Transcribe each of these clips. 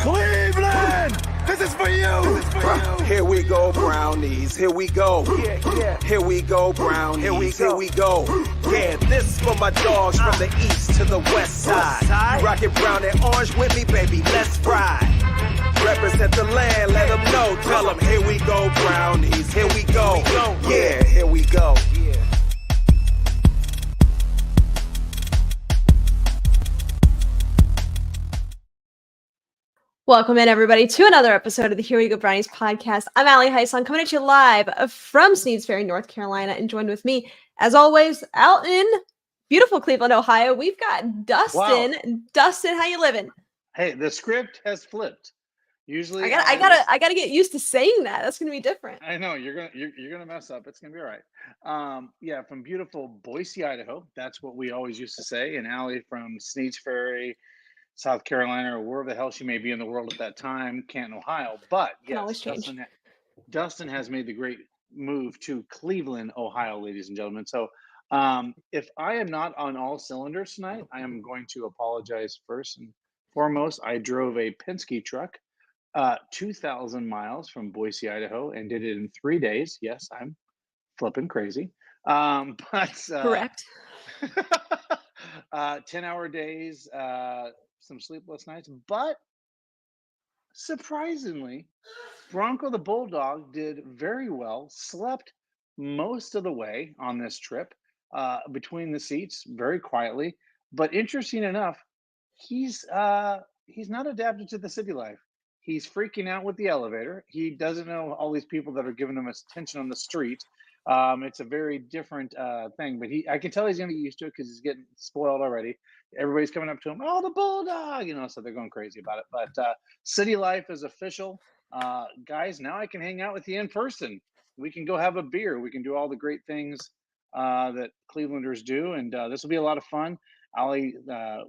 Cleveland! This is for you! Here we go, Brownies. Here we go. Yeah. Here we go, Brownies. Here we go. Yeah, this for my dogs from the east to the west side. You rockin' brown and orange with me, baby. Let's ride. Represent the land, let them know. Tell them, here we go, Brownies. Here we go. Yeah, here we go. Welcome in, everybody, to another episode of the Here We Go Brownies podcast. I'm Allie Heisen, coming at you live from Sneads Ferry, North Carolina, and joined with me, as always, out in beautiful Cleveland, Ohio, we've got Dustin. Wow. Dustin, how you living? Hey, the script has flipped. Usually, I gotta get used to saying that. That's gonna be different. I know you're gonna mess up. It's gonna be all right. Yeah, from beautiful Boise, Idaho. That's what we always used to say. And Allie from Sneads Ferry, South Carolina, or wherever the hell she may be in the world at that time, Canton, Ohio. But yes, Dustin has made the great move to Cleveland, Ohio, ladies and gentlemen. So if I am not on all cylinders tonight, I am going to apologize first and foremost. I drove a Penske truck 2,000 miles from Boise, Idaho, and did it in 3 days. Yes, I'm flipping crazy. Correct. 10-hour days, some sleepless nights, but surprisingly, Bronco the Bulldog did very well, slept most of the way on this trip, between the seats, very quietly. But interesting enough, he's not adapted to the city life. He's freaking out with the elevator. He doesn't know all these people that are giving him attention on the street. It's a very different thing, but I can tell he's going to get used to it because he's getting spoiled already. Everybody's coming up to him, oh, the Bulldog, so they're going crazy about it. But city life is official. Guys, now I can hang out with you in person. We can go have a beer. We can do all the great things that Clevelanders do, and this will be a lot of fun. Allie,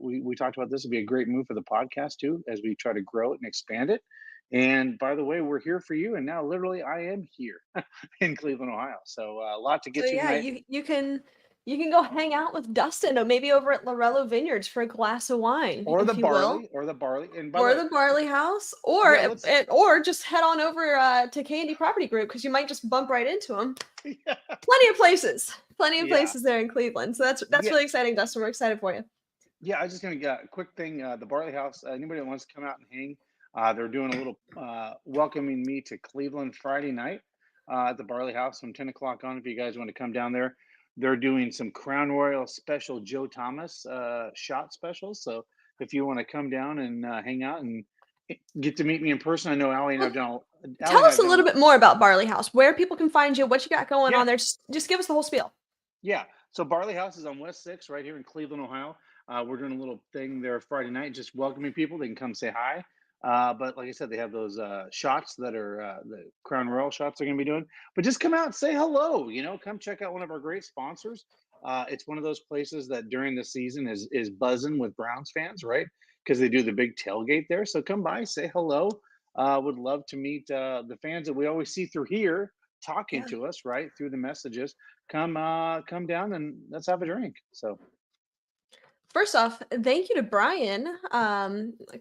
we talked about this will be a great move for the podcast too, as we try to grow it and expand it. And by the way, we're here for you. And now literally I am here in Cleveland, Ohio. So a lot to get to tonight. Yeah, you can go hang out with Dustin or maybe over at Lorello Vineyards for a glass of wine. Or the barley. And the barley house. Or just head on over to Candy Property Group because you might just bump right into them. Yeah. Plenty of places there in Cleveland. So that's really exciting, Dustin. We're excited for you. Yeah, I was just going to get a quick thing. The barley house, anybody that wants to come out and hang, they're doing a little welcoming me to Cleveland Friday night at the Barley House from 10 o'clock on. If you guys want to come down there, they're doing some Crown Royal special Joe Thomas shot specials. So if you want to come down and hang out and get to meet me in person, I know Allie and I've done. Tell us a little bit more about Barley House, where people can find you, what you got going on there. Just give us the whole spiel. Yeah. So Barley House is on West 6 right here in Cleveland, Ohio. We're doing a little thing there Friday night, just welcoming people. They can come say hi. But like I said, they have those shots that are the Crown Royal shots they're going to be doing. But just come out and say hello. Come check out one of our great sponsors. It's one of those places that during the season is buzzing with Browns fans, right? Because they do the big tailgate there. So come by, say hello. Would love to meet the fans that we always see through here talking to us, right? Through the messages. Come down and let's have a drink. So. First off, thank you to Brian.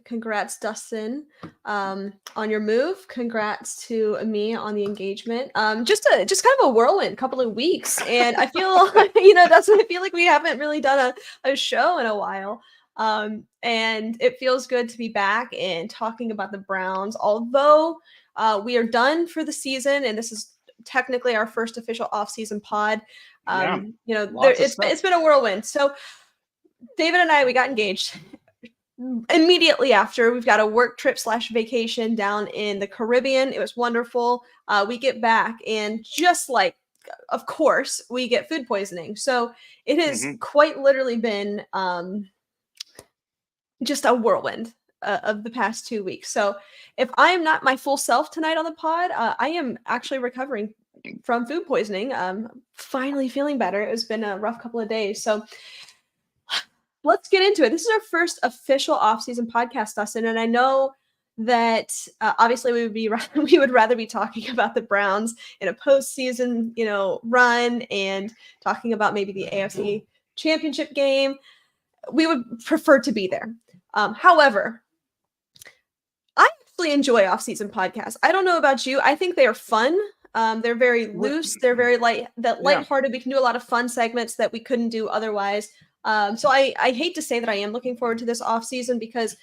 Congrats, Dustin, on your move. Congrats to me on the engagement. Just kind of a whirlwind couple of weeks, and I feel, Dustin, I feel like we haven't really done a show in a while. And it feels good to be back and talking about the Browns. Although we are done for the season, and this is technically our first official off-season pod. It's been a whirlwind. So. David and I, we got engaged immediately after. We've got a work trip / vacation down in the Caribbean. It was wonderful. We get back and just like, of course, we get food poisoning. So it has quite literally been just a whirlwind of the past 2 weeks. So if I am not my full self tonight on the pod, I am actually recovering from food poisoning. Finally feeling better. It's been a rough couple of days. So let's get into it. This is our first official off-season podcast, Dustin, and I know that obviously we would rather be talking about the Browns in a postseason, run and talking about maybe the AFC Championship game. We would prefer to be there. However, I actually enjoy off-season podcasts. I don't know about you. I think they are fun. They're very loose. They're very lighthearted. We can do a lot of fun segments that we couldn't do otherwise. So I hate to say that I am looking forward to this off-season because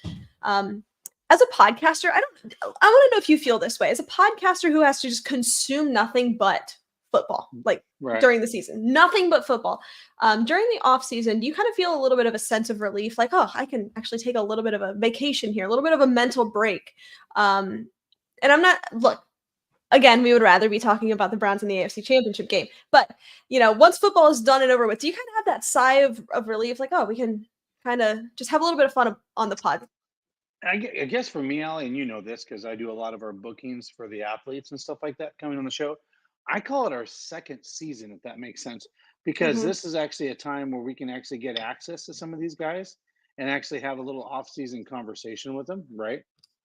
as a podcaster, I want to know if you feel this way. As a podcaster who has to just consume nothing but football, like during the season, nothing but football. During the off season, do you kind of feel a little bit of a sense of relief? Like, oh, I can actually take a little bit of a vacation here, a little bit of a mental break. And look, again, we would rather be talking about the Browns in the AFC Championship game. But, once football is done and over with, do you kind of have that sigh of relief? Like, oh, we can kind of just have a little bit of fun on the pod. I guess for me, Allie, and you know this because I do a lot of our bookings for the athletes and stuff like that coming on the show. I call it our second season, if that makes sense, because this is actually a time where we can actually get access to some of these guys and actually have a little off-season conversation with them, right?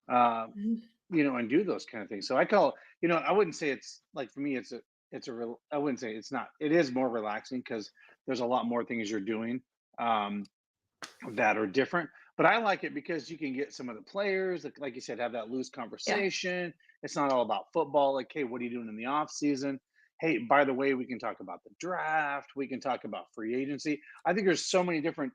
And do those kind of things. So I call, I wouldn't say it's like for me, I wouldn't say it's not. It is more relaxing because there's a lot more things you're doing that are different. But I like it because you can get some of the players, like you said, have that loose conversation. Yeah. It's not all about football. Like, hey, what are you doing in the off season? Hey, by the way, we can talk about the draft. We can talk about free agency. I think there's so many different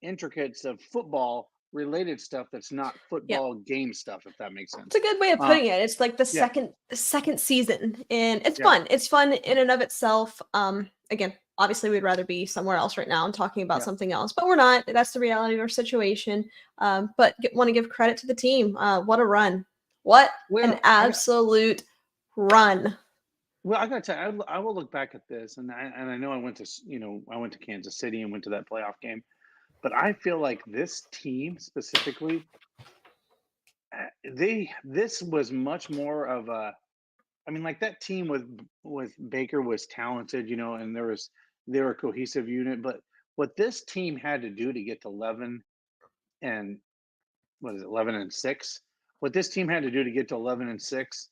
intricates of football related stuff that's not football game stuff, if that makes sense. It's a good way of putting it. It's like the second season, and it's fun. It's fun in and of itself. Again, obviously we'd rather be somewhere else right now and talking about something else, but we're not. That's the reality of our situation. But want to give credit to the team. What a run. What an absolute run. Well, I gotta tell you, I will look back at this, and I know I went to Kansas City and went to that playoff game, but I feel like this team specifically, this was much more of a. I mean, like that team with Baker was talented, and they were a cohesive unit. But what this team had to do to get to 11-6? What this team had to do to get to 11-6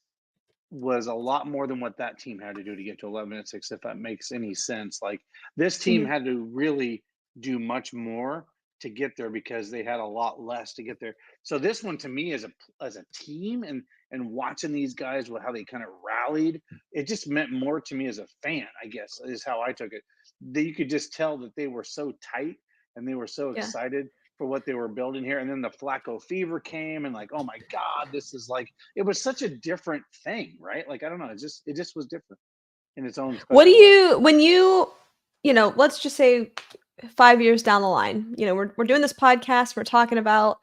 was a lot more than what that team had to do to get to 11-6, if that makes any sense. Like this team had to really do much more to get there because they had a lot less to get there. So this one to me as a team and watching these guys with how they kind of rallied, it just meant more to me as a fan, I guess, is how I took it. That you could just tell that they were so tight and they were so excited for what they were building here. And then the Flacco fever came and like, oh my God, this is like, it was such a different thing, right? Like, I don't know. It just was different in its own. What do you, way. When let's just say 5 years down the line, we're doing this podcast, we're talking about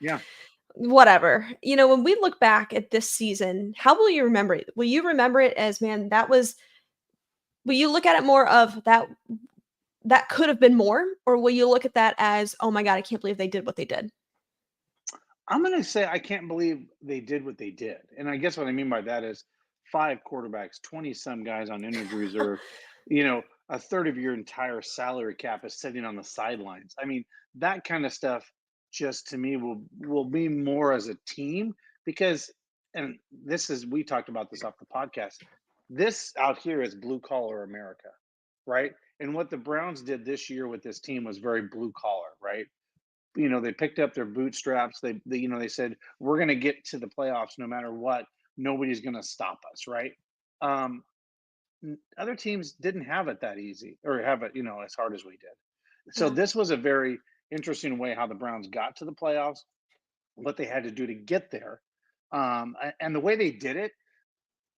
whatever, when we look back at this season, how will you remember it? Will you remember it as, man, will you look at it more of that could have been more, or will you look at that as, oh my God, I can't believe they did what they did? I'm going to say I can't believe they did what they did. And I guess what I mean by that is 5 quarterbacks, 20-some guys on injured reserve, a third of your entire salary cap is sitting on the sidelines. I mean, that kind of stuff just to me will be more as a team because, and we talked about this off the podcast, this out here is blue collar America, right? And what the Browns did this year with this team was very blue collar, right? They picked up their bootstraps. They said, we're going to get to the playoffs no matter what. Nobody's going to stop us, right? Other teams didn't have it that easy or have it, as hard as we did. So this was a very interesting way how the Browns got to the playoffs, what they had to do to get there. And the way they did it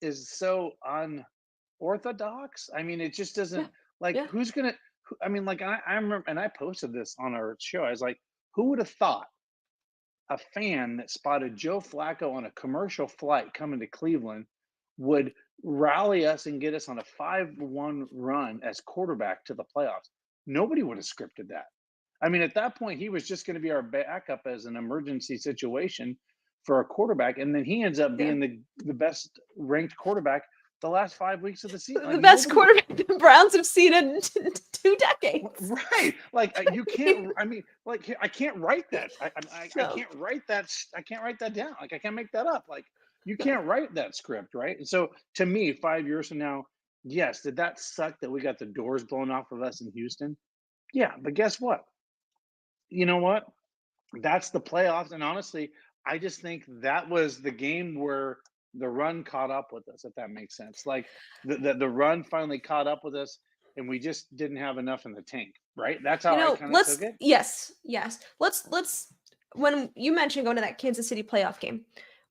is so unorthodox. I mean, it just doesn't who's going to, I mean, like I remember, and I posted this on our show. I was like, who would have thought a fan that spotted Joe Flacco on a commercial flight coming to Cleveland would rally us and get us on a 5-1 run as quarterback to the playoffs? Nobody would have scripted that. I mean, at that point, he was just going to be our backup as an emergency situation for a quarterback. And then he ends up being the best ranked quarterback the last 5 weeks of the season. The best quarterback the Browns have seen in 2 decades. Right. Like you can't, I mean, like I can't write that. I can't write that. I can't write that down. Like I can't make that up. Like you can't write that script. Right. And so to me, 5 years from now, yes, did that suck that we got the doors blown off of us in Houston? Yeah. But guess what? You know what? That's the playoffs. And honestly, I just think that was the game where the run caught up with us, if that makes sense. Like the run finally caught up with us, and we just didn't have enough in the tank, right? That's how I kind of took it. Yes. Let's when you mentioned going to that Kansas City playoff game,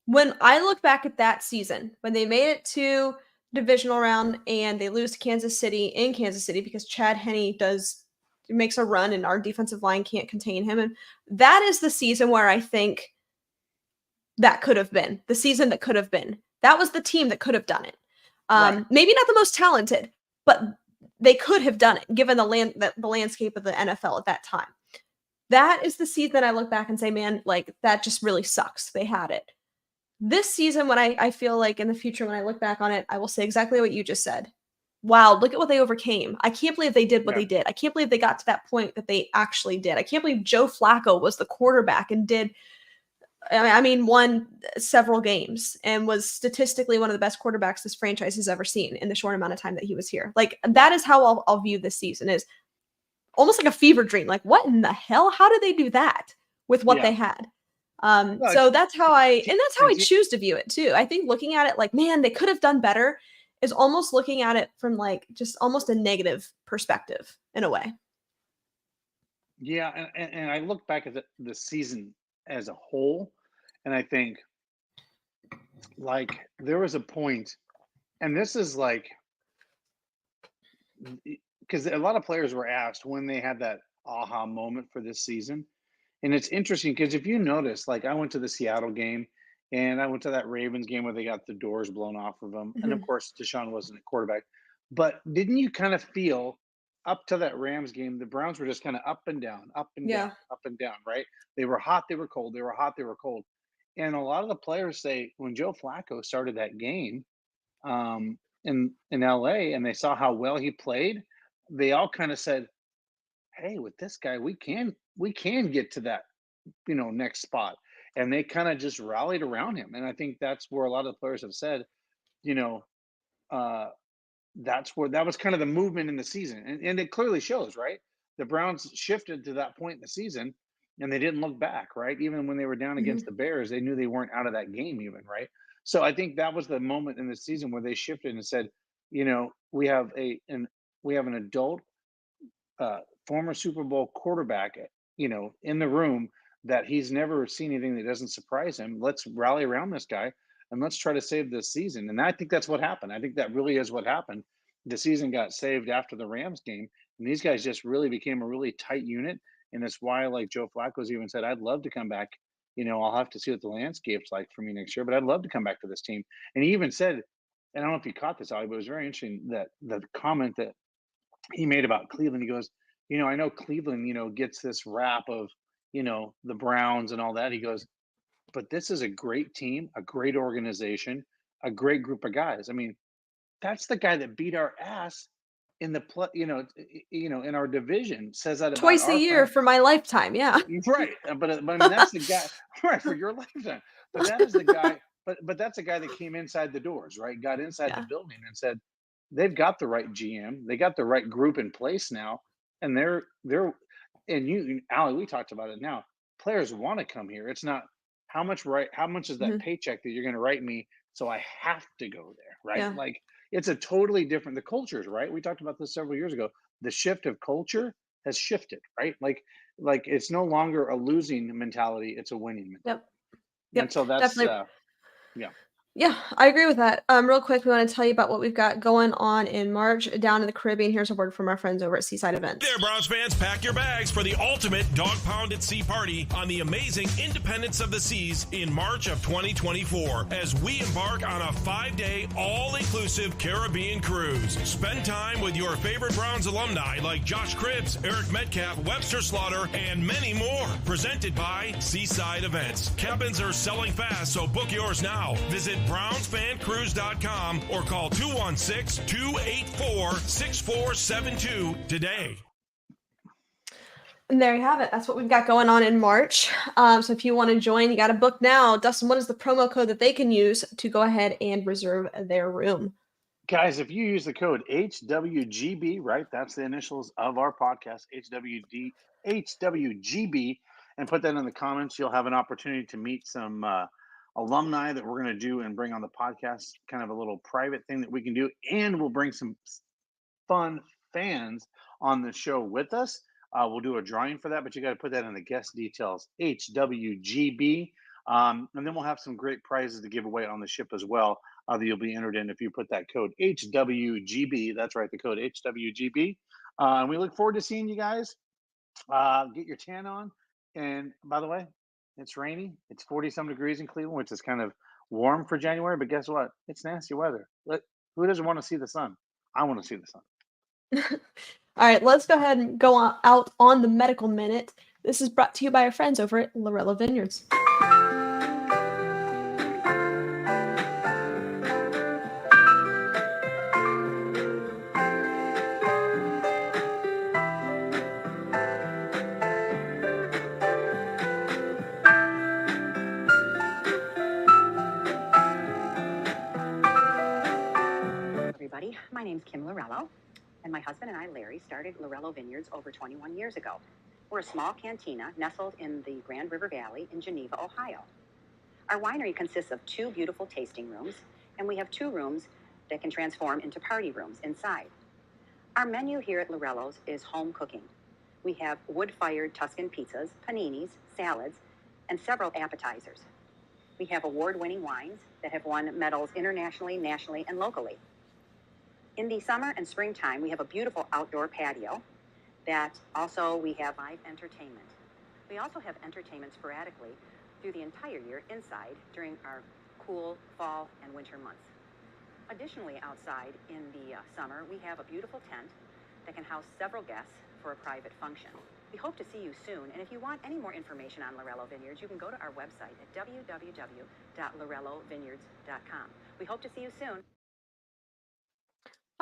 when I look back at that season, when they made it to divisional round and they lose to Kansas City in Kansas City because Chad Henne makes a run and our defensive line can't contain him. And that is the season where I think that could have been the season that could have been. That was the team that could have done it. Right. Maybe not the most talented, but they could have done it given the landscape of the NFL at that time. That is the season I look back and say, man, like that just really sucks. They had it. This season, when I feel like in the future, when I look back on it, I will say exactly what you just said. Wow, look at what they overcame. I can't believe they did what they did. I can't believe they got to that point that they actually did. I can't believe Joe Flacco was the quarterback and won several games and was statistically one of the best quarterbacks this franchise has ever seen in the short amount of time that he was here. Like, that is how I'll view this season, is almost like a fever dream. Like, what in the hell? How did they do that with what they had? So that's how I choose to view it too. I think looking at it like, man, they could have done better is almost looking at it from like just almost a negative perspective in a way. Yeah, and I look back at the season as a whole, and I think like there was a point, and this is like because a lot of players were asked when they had that aha moment for this season. And it's interesting because if you notice, like I went to the Seattle game and I went to that Ravens game where they got the doors blown off of them. And of course, Deshaun wasn't a quarterback. But didn't you kind of feel up to that Rams game, the Browns were just kind of up and down, up and down, up and down, right? They were hot, they were cold, they were hot, they were cold. And a lot of the players say when Joe Flacco started that game in LA and they saw how well he played, they all kind of said, hey, with this guy, we can get to that, next spot. And they kind of just rallied around him. And I think that's where a lot of the players have said, you know, uh, that's where that was kind of the movement in the season. And it clearly shows, right? The Browns shifted to that point in the season and they didn't look back, right? Even when they were down against the Bears, they knew they weren't out of that game even, right? So I think that was the moment in the season where they shifted and said, we have an adult former Super Bowl quarterback, in the room that he's never seen anything that doesn't surprise him. Let's rally around this guy and let's try to save this season. And I think that's what happened. I think that really is what happened. The season got saved after the Rams game, and these guys just really became a really tight unit. And that's why, like Joe Flacco's even said, I'd love to come back. I'll have to see what the landscape's like for me next year, but I'd love to come back to this team. And he even said, and I don't know if you caught this, Ali, but it was very interesting that the comment that he made about Cleveland. He goes, I know Cleveland, gets this rap of, the Browns and all that. He goes, but this is a great team, a great organization, a great group of guys. I mean, that's the guy that beat our ass in the in our division. Says that about twice a year for my lifetime. Yeah. Right. But I mean, that's the guy, right, for your lifetime. But that is the guy, but that's a guy that came inside the doors, right? Got inside the building and said, they've got the right GM, they got the right group in place now, and they're and you, Ali, we talked about it now. Players want to come here. It's not how much is that paycheck that you're going to write me, so I have to go there, right? Yeah. Like it's a totally different. The cultures, right? We talked about this several years ago. The shift of culture has shifted, right? Like it's no longer a losing mentality; it's a winning mentality. Yep. And so that's definitely. Yeah. Yeah, I agree with that. Real quick, we want to tell you about what we've got going on in March down in the Caribbean. Here's a word from our friends over at Seaside Events. There, Browns fans, pack your bags for the ultimate dog pound at sea party on the amazing Independence of the Seas in March of 2024 as we embark on a 5-day all-inclusive Caribbean cruise. Spend time with your favorite Browns alumni like Josh Cribbs, Eric Metcalf, Webster Slaughter, and many more. Presented by Seaside Events. Cabins are selling fast, so book yours now. Visit BrownsFanCruise.com or call 216-284-6472 today. And there you have it. That's what we've got going on in March. So if you want to join, you got to book now. Dustin, what is the promo code that they can use to go ahead and reserve their room? Guys, if you use the code HWGB, right, that's the initials of our podcast, HWGB, and put that in the comments. You'll have an opportunity to meet some alumni that we're going to do and bring on the podcast, kind of a little private thing that we can do. And we'll bring some fun fans on the show with us. We'll do a drawing for that, but you got to put that in the guest details, HWGB. And then we'll have some great prizes to give away on the ship as well that you'll be entered in if you put that code HWGB. That's right, the code HWGB. And we look forward to seeing you guys. Get your tan on. And by the way, it's rainy. It's 40-some degrees in Cleveland, which is kind of warm for January. But guess what? It's nasty weather. Who doesn't want to see the sun? I want to see the sun. All right, let's go ahead and go out on the medical minute. This is brought to you by our friends over at Lorello Vineyards. Everybody, my name's Kim Lorello, and my husband and I, Larry, started Lorello Vineyards over 21 years ago. We're a small cantina nestled in the Grand River Valley in Geneva, Ohio. Our winery consists of 2 beautiful tasting rooms, and we have 2 rooms that can transform into party rooms inside. Our menu here at Lorello's is home cooking. We have wood-fired Tuscan pizzas, paninis, salads, and several appetizers. We have award-winning wines that have won medals internationally, nationally, and locally. In the summer and springtime, we have a beautiful outdoor patio that also we have live entertainment. We also have entertainment sporadically through the entire year inside during our cool fall and winter months. Additionally, outside in the summer, we have a beautiful tent that can house several guests for a private function. We hope to see you soon, and if you want any more information on Lorello Vineyards, you can go to our website at www.lorellovineyards.com. We hope to see you soon.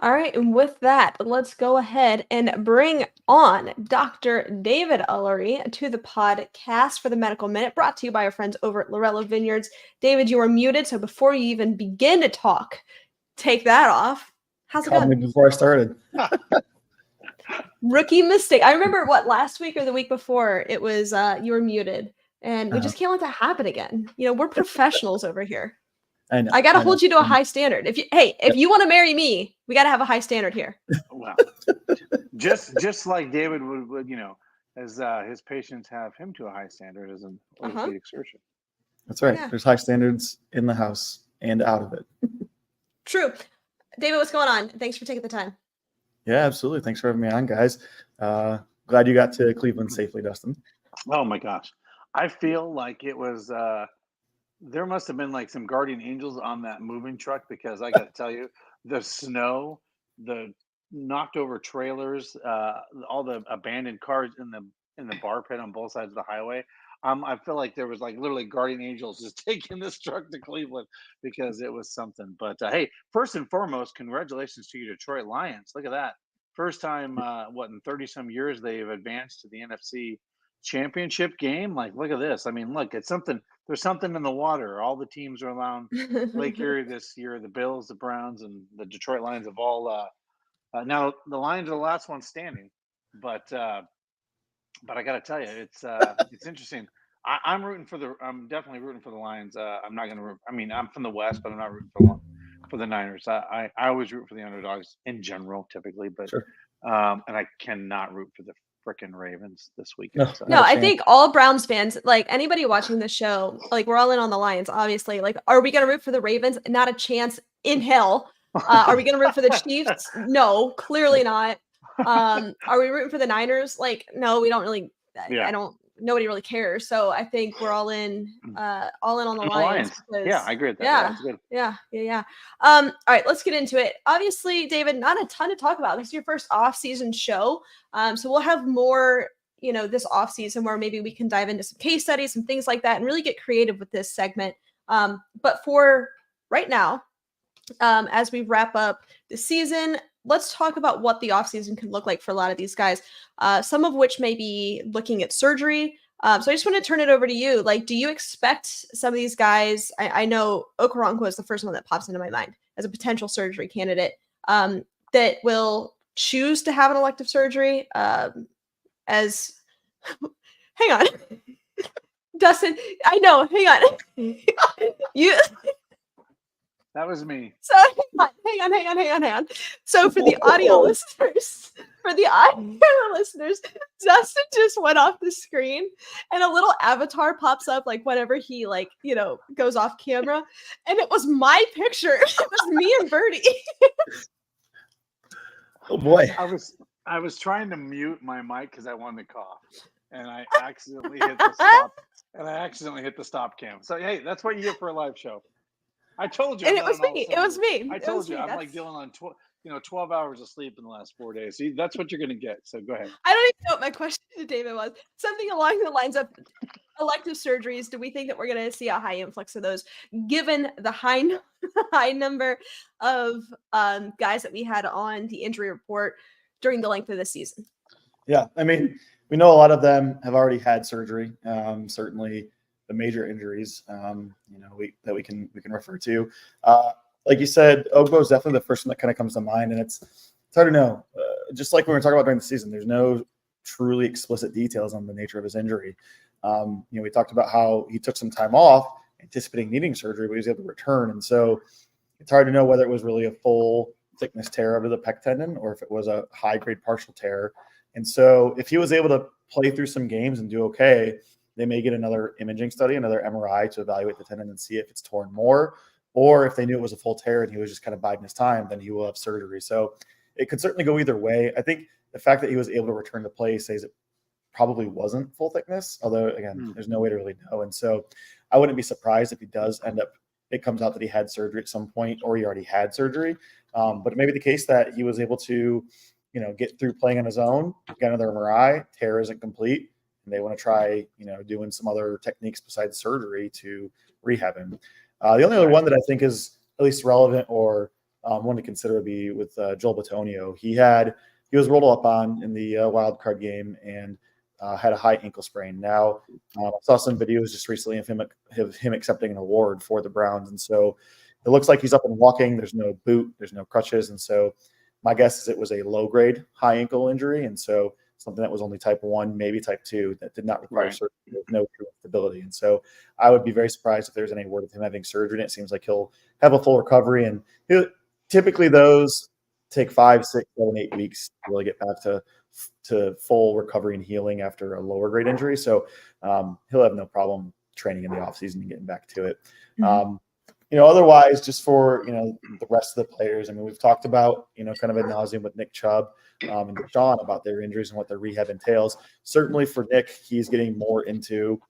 All right, and with that, let's go ahead and bring on Dr. David Ullery to the podcast for the Medical Minute, brought to you by our friends over at Lorello Vineyards. David, you are muted, so before you even begin to talk, take that off. How's it Called going? me before I started. Rookie mistake. I remember last week or the week before, it was you were muted, and we just can't let that happen again. You know, we're professionals over here. I know. I gotta hold you to a high standard. If you want to marry me, we gotta have a high standard here. Well, just like David would as his patients have him to a high standard as an orthopedic surgeon. That's right. Yeah. There's high standards in the house and out of it. True. David, what's going on? Thanks for taking the time. Yeah, absolutely. Thanks for having me on, guys. Glad you got to Cleveland safely, Dustin. Oh my gosh. I feel like it was there must have been like some guardian angels on that moving truck, because I got to tell you, the snow, the knocked over trailers, all the abandoned cars in the bar pit on both sides of the highway. I feel like there was like literally guardian angels just taking this truck to Cleveland, because it was something. But hey, first and foremost, congratulations to you, Detroit Lions. Look at that. First time, in 30 some years, they've advanced to the NFC championship game. Like, look at this. I mean, look, it's something. There's something in the water. All the teams are around Lake Erie this year. The Bills, the Browns, and the Detroit Lions have all. Now the Lions are the last one standing, but I got to tell you, it's interesting. I'm definitely rooting for the Lions. I'm not going to root. I mean, I'm from the West, but I'm not rooting for the Niners. I always root for the underdogs in general, typically, but Sure. and I cannot root for the frickin' Ravens this weekend. No. So. No, I think all Browns fans, like anybody watching the show, like we're all in on the Lions, obviously. Like, are we gonna root for the Ravens? Not a chance in hell. Are we gonna root for the Chiefs? No, clearly not. Are we rooting for the Niners? Like, no, we don't really. Yeah. Nobody really cares. So I think we're all in on the The Lions. Because, Yeah, I agree with that. Yeah, that's good. yeah. All right, let's get into it. Obviously, David, not a ton to talk about. This is your first off-season show. So we'll have more, this off-season where maybe we can dive into some case studies and things like that and really get creative with this segment. But for right now, as we wrap up the season, let's talk about what the offseason can look like for a lot of these guys, some of which may be looking at surgery. So I just want to turn it over to you. Like, do you expect some of these guys? I know Okoronkwo is the first one that pops into my mind as a potential surgery candidate that will choose to have an elective surgery as – hang on. Dustin, I know. Hang on. You. That was me. So hang on. So for the audio listeners, Dustin just went off the screen and a little avatar pops up like whenever he goes off camera, and it was my picture. It was me and Birdie. Oh boy. I was trying to mute my mic because I wanted to cough, and I accidentally hit the stop. And I accidentally hit the stop cam. So hey, that's what you get for a live show. I told you. And it was me. It was me. I told you. I'm like dealing on 12 hours of sleep in the last 4 days. See, that's what you're going to get. So go ahead. I don't even know what my question to David was. Something along the lines of elective surgeries. Do we think that we're going to see a high influx of those, given the high number of guys that we had on the injury report during the length of the season? Yeah, I mean, we know a lot of them have already had surgery. Certainly, the major injuries, that we can refer to. Like you said, Ogbo is definitely the first one that kind of comes to mind, and it's hard to know. Just like we were talking about during the season, there's no truly explicit details on the nature of his injury. We talked about how he took some time off, anticipating needing surgery, but he was able to return, and so it's hard to know whether it was really a full thickness tear of the pec tendon or if it was a high-grade partial tear. And so if he was able to play through some games and do okay, they may get another imaging study, another MRI to evaluate the tendon and see if it's torn more, or if they knew it was a full tear and he was just kind of biding his time, then he will have surgery. So it could certainly go either way. I think the fact that he was able to return to play says it probably wasn't full thickness, although again, there's no way to really know. And so I wouldn't be surprised if he does end up, it comes out that he had surgery at some point or he already had surgery. But it may be the case that he was able to, get through playing on his own, get another MRI, tear isn't complete, and they want to try, doing some other techniques besides surgery to rehab him. The only other one that I think is at least relevant or one to consider would be with Joel Bitonio. He was rolled up on in the wild card game and had a high ankle sprain. Now, I saw some videos just recently of him accepting an award for the Browns, and so it looks like he's up and walking. There's no boot, there's no crutches, and so my guess is it was a low-grade high ankle injury, and so something that was only type 1, maybe type 2, that did not require surgery with no true stability. And so I would be very surprised if there's any word of him having surgery. And it seems like he'll have a full recovery, and typically those take 5, 6, 7, 8 weeks to really get back to full recovery and healing after a lower grade injury. So he'll have no problem training in the offseason and getting back to it. Otherwise, just for, the rest of the players, I mean, we've talked about, kind of ad nauseum with Nick Chubb and Deshaun about their injuries and what their rehab entails. Certainly for Nick, he's getting more into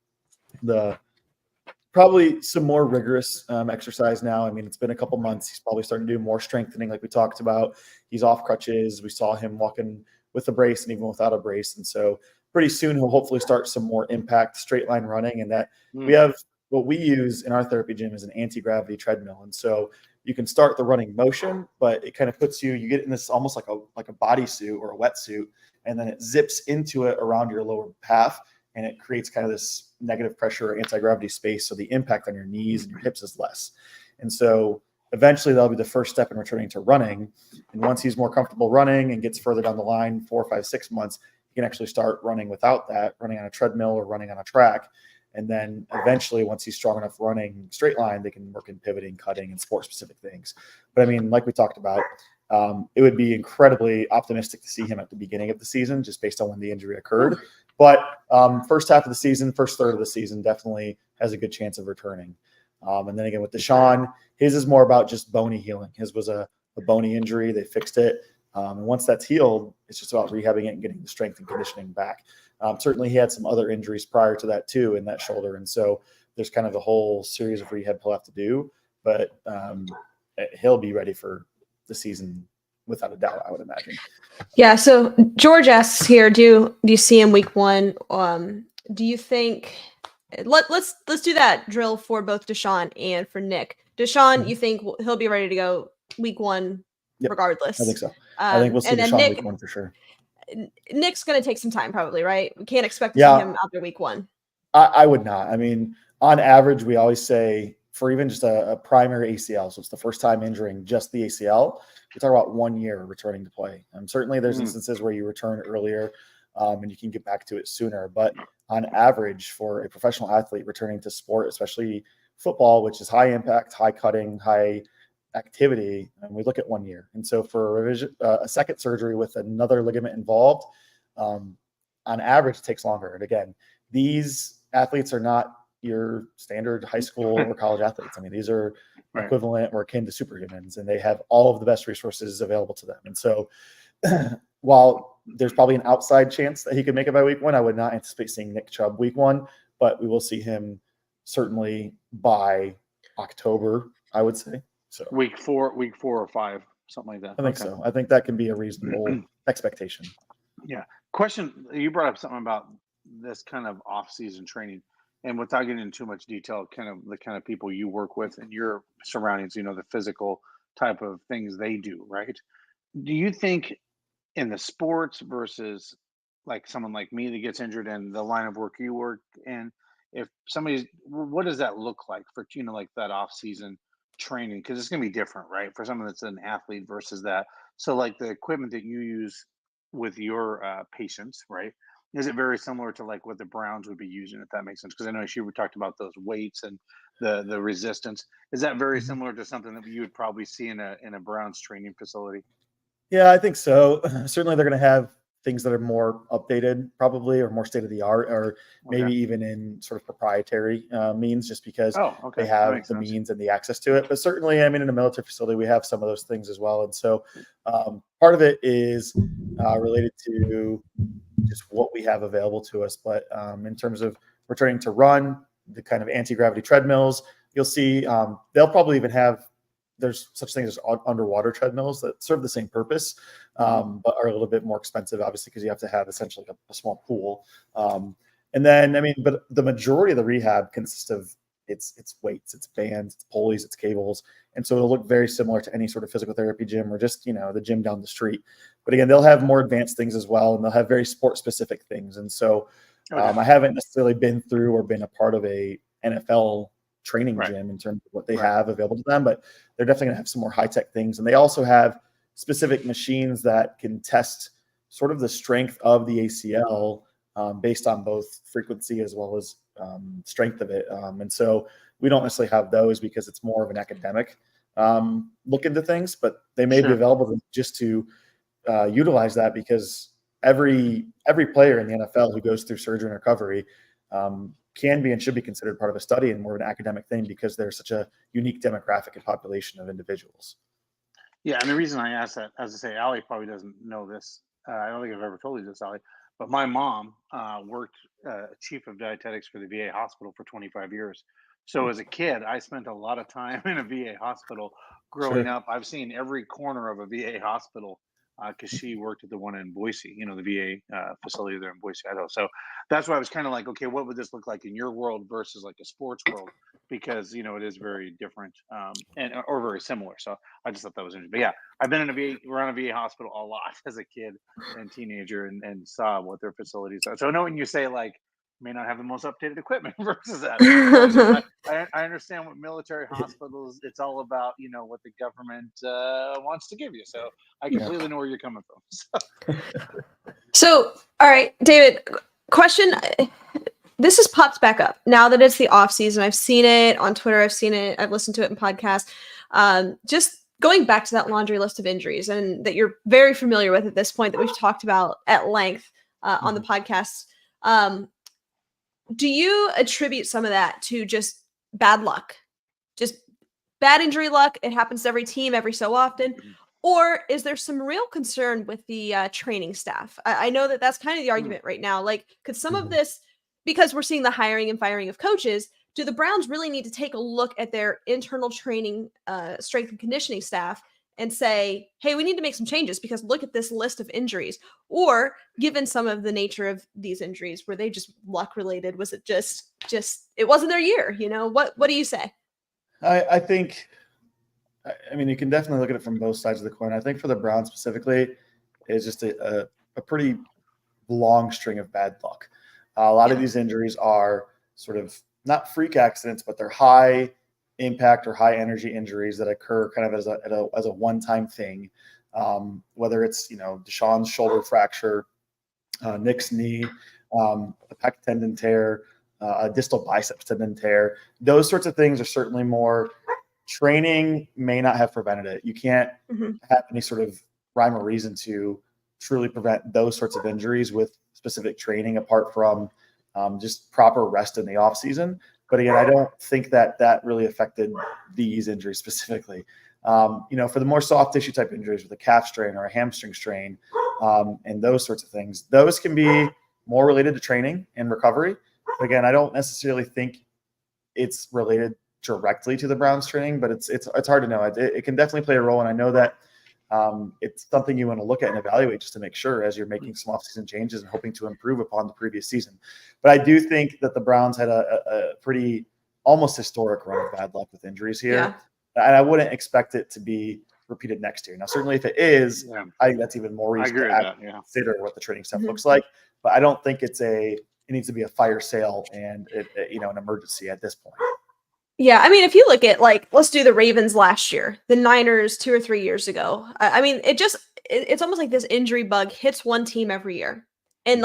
probably some more rigorous exercise now. I mean, it's been a couple months. He's probably starting to do more strengthening like we talked about. He's off crutches. We saw him walking with a brace and even without a brace. And so pretty soon he'll hopefully start some more impact straight line running, and that we have what we use in our therapy gym is an anti-gravity treadmill. And so you can start the running motion, but it kind of puts you get in this almost like a bodysuit or a wetsuit, and then it zips into it around your lower calf, and it creates kind of this negative pressure or anti-gravity space. So the impact on your knees and your hips is less. And so eventually that'll be the first step in returning to running. And once he's more comfortable running and gets further down the line, 4, 5, 6 months, he can actually start running without that, running on a treadmill or running on a track. And then eventually, once he's strong enough running straight line, they can work in pivoting, cutting, and sport-specific things. But I mean, like we talked about, it would be incredibly optimistic to see him at the beginning of the season, just based on when the injury occurred. But first half of the season, first third of the season, definitely has a good chance of returning. And then again, with Deshaun, his is more about just bony healing. His was a bony injury. They fixed it. And once that's healed, it's just about rehabbing it and getting the strength and conditioning back. Certainly, he had some other injuries prior to that too in that shoulder, and so there's kind of a whole series of rehab he'll have to do. But he'll be ready for the season without a doubt, I would imagine. Yeah. So George asks here, do you see him week 1? Do you think? Let's do that drill for both Deshaun and for Nick. Deshaun, you think he'll be ready to go week 1 regardless? I think so. I think we'll see Deshaun week 1 for sure. Nick's going to take some time probably, right? We can't expect to see him out there week 1. I would not. I mean, on average, we always say for even just a primary ACL, so it's the first time injuring just the ACL, we talk about 1 year returning to play. Certainly there's instances where you return earlier and you can get back to it sooner. But on average for a professional athlete returning to sport, especially football, which is high impact, high cutting, high activity, and we look at 1 year. And so for a second surgery with another ligament involved, on average, it takes longer. And again, these athletes are not your standard high school or college athletes. I mean, these are equivalent or akin to superhumans, and they have all of the best resources available to them. And so while there's probably an outside chance that he could make it by week 1, I would not anticipate seeing Nick Chubb week 1, but we will see him certainly by October, I would say. So week 4 or 5, something like that. I think so. I think that can be a reasonable expectation. Yeah. Question, you brought up something about this kind of off-season training, and without getting into too much detail, kind of the kind of people you work with and your surroundings, the physical type of things they do, right? Do you think in the sports versus like someone like me that gets injured in the line of work you work in, if what does that look like for, like that off-season training? Because it's going to be different, right? For someone that's an athlete versus that. So like the equipment that you use with your patients, right? Is it very similar to like what the Browns would be using, if that makes sense? Because I know we talked about those weights and the resistance. Is that very similar to something that you would probably see in a Browns training facility? Yeah, I think so. Certainly they're going to have things that are more updated probably, or more state of the art, or maybe even in sort of proprietary means, just because they have the means and the access to it. But certainly, I mean, in a military facility, we have some of those things as well. And so part of it is related to just what we have available to us. But in terms of returning to run, the kind of anti-gravity treadmills, you'll see they'll probably even have, there's such things as underwater treadmills that serve the same purpose, but are a little bit more expensive, obviously, because you have to have essentially a small pool. And then, I mean, but the majority of the rehab consists of it's weights, it's bands, it's pulleys, it's cables. And so it'll look very similar to any sort of physical therapy gym or just, the gym down the street. But again, they'll have more advanced things as well, and they'll have very sport specific things. And so I haven't necessarily been through or been a part of a NFL training gym in terms of what they have available to them, but they're definitely gonna have some more high-tech things. And they also have specific machines that can test sort of the strength of the ACL based on both frequency as well as strength of it. And so we don't necessarily have those because it's more of an academic look into things, but they may be available just to utilize that, because every player in the NFL who goes through surgery and recovery can be and should be considered part of a study and more of an academic thing, because they're such a unique demographic and population of individuals. Yeah, and the reason I asked that, as I say, Allie probably doesn't know this. I don't think I've ever told you this, Allie, but my mom worked chief of dietetics for the VA hospital for 25 years. So as a kid, I spent a lot of time in a VA hospital growing up. I've seen every corner of a VA hospital because she worked at the one in Boise, the VA facility there in Boise, Idaho. So that's why I was kind of like, okay, what would this look like in your world versus like a sports world? Because, it is very different or very similar. So I just thought that was interesting. But yeah, I've been around a VA hospital a lot as a kid and teenager and saw what their facilities are. So I know when you say like, may not have the most updated equipment versus that. I understand what military hospitals, it's all about, what the government wants to give you. So I completely know where you're coming from. So, all right, David, question. This has popped back up now that it's the off season. I've seen it on Twitter. I've seen it. I've listened to it in podcasts. Just going back to that laundry list of injuries, and that you're very familiar with at this point, that we've talked about at length on the podcast. Do you attribute some of that to just bad luck, just bad injury luck? It happens to every team every so often. Or is there some real concern with the training staff? I know that that's kind of the argument right now. Like, could some of this, because we're seeing the hiring and firing of coaches, do the Browns really need to take a look at their internal training, strength and conditioning staff and say, hey, we need to make some changes because look at this list of injuries? Or given some of the nature of these injuries, were they just luck related? Was it just it wasn't their year? What do you say? I think, you can definitely look at it from both sides of the coin. I think for the Browns specifically, it's just a pretty long string of bad luck. A lot of these injuries are sort of not freak accidents, but they're high impact or high energy injuries that occur kind of as a one-time thing. Whether it's, Deshaun's shoulder fracture, Nick's knee, a pec tendon tear, a distal biceps tendon tear. Those sorts of things are certainly more training may not have prevented it. You can't have any sort of rhyme or reason to truly prevent those sorts of injuries with specific training apart from just proper rest in the off season. But again, I don't think that really affected these injuries specifically. For the more soft tissue type injuries with a calf strain or a hamstring strain and those sorts of things, those can be more related to training and recovery. But again, I don't necessarily think it's related directly to the Browns training, but it's hard to know. It can definitely play a role. And I know that it's something you want to look at and evaluate just to make sure as you're making some offseason changes and hoping to improve upon the previous season. But I do think that the Browns had a pretty almost historic run of bad luck with injuries here. Yeah. And I wouldn't expect it to be repeated next year. Now, certainly if it is, I think that's even more reason to consider what the training stuff looks like. But I don't think it needs to be a fire sale and an emergency at this point. Yeah, I mean, if you look at let's do the Ravens last year, the Niners 2 or 3 years ago. I mean, it's almost like this injury bug hits one team every year and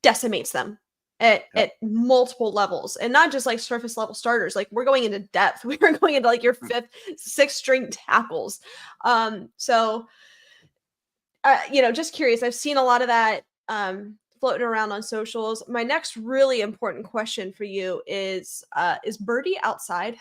decimates them at multiple levels, and not just surface level starters. We're going into depth. We're going into your fifth, sixth string tackles. Just curious. I've seen a lot of that floating around on socials. My next really important question for you is Birdie outside?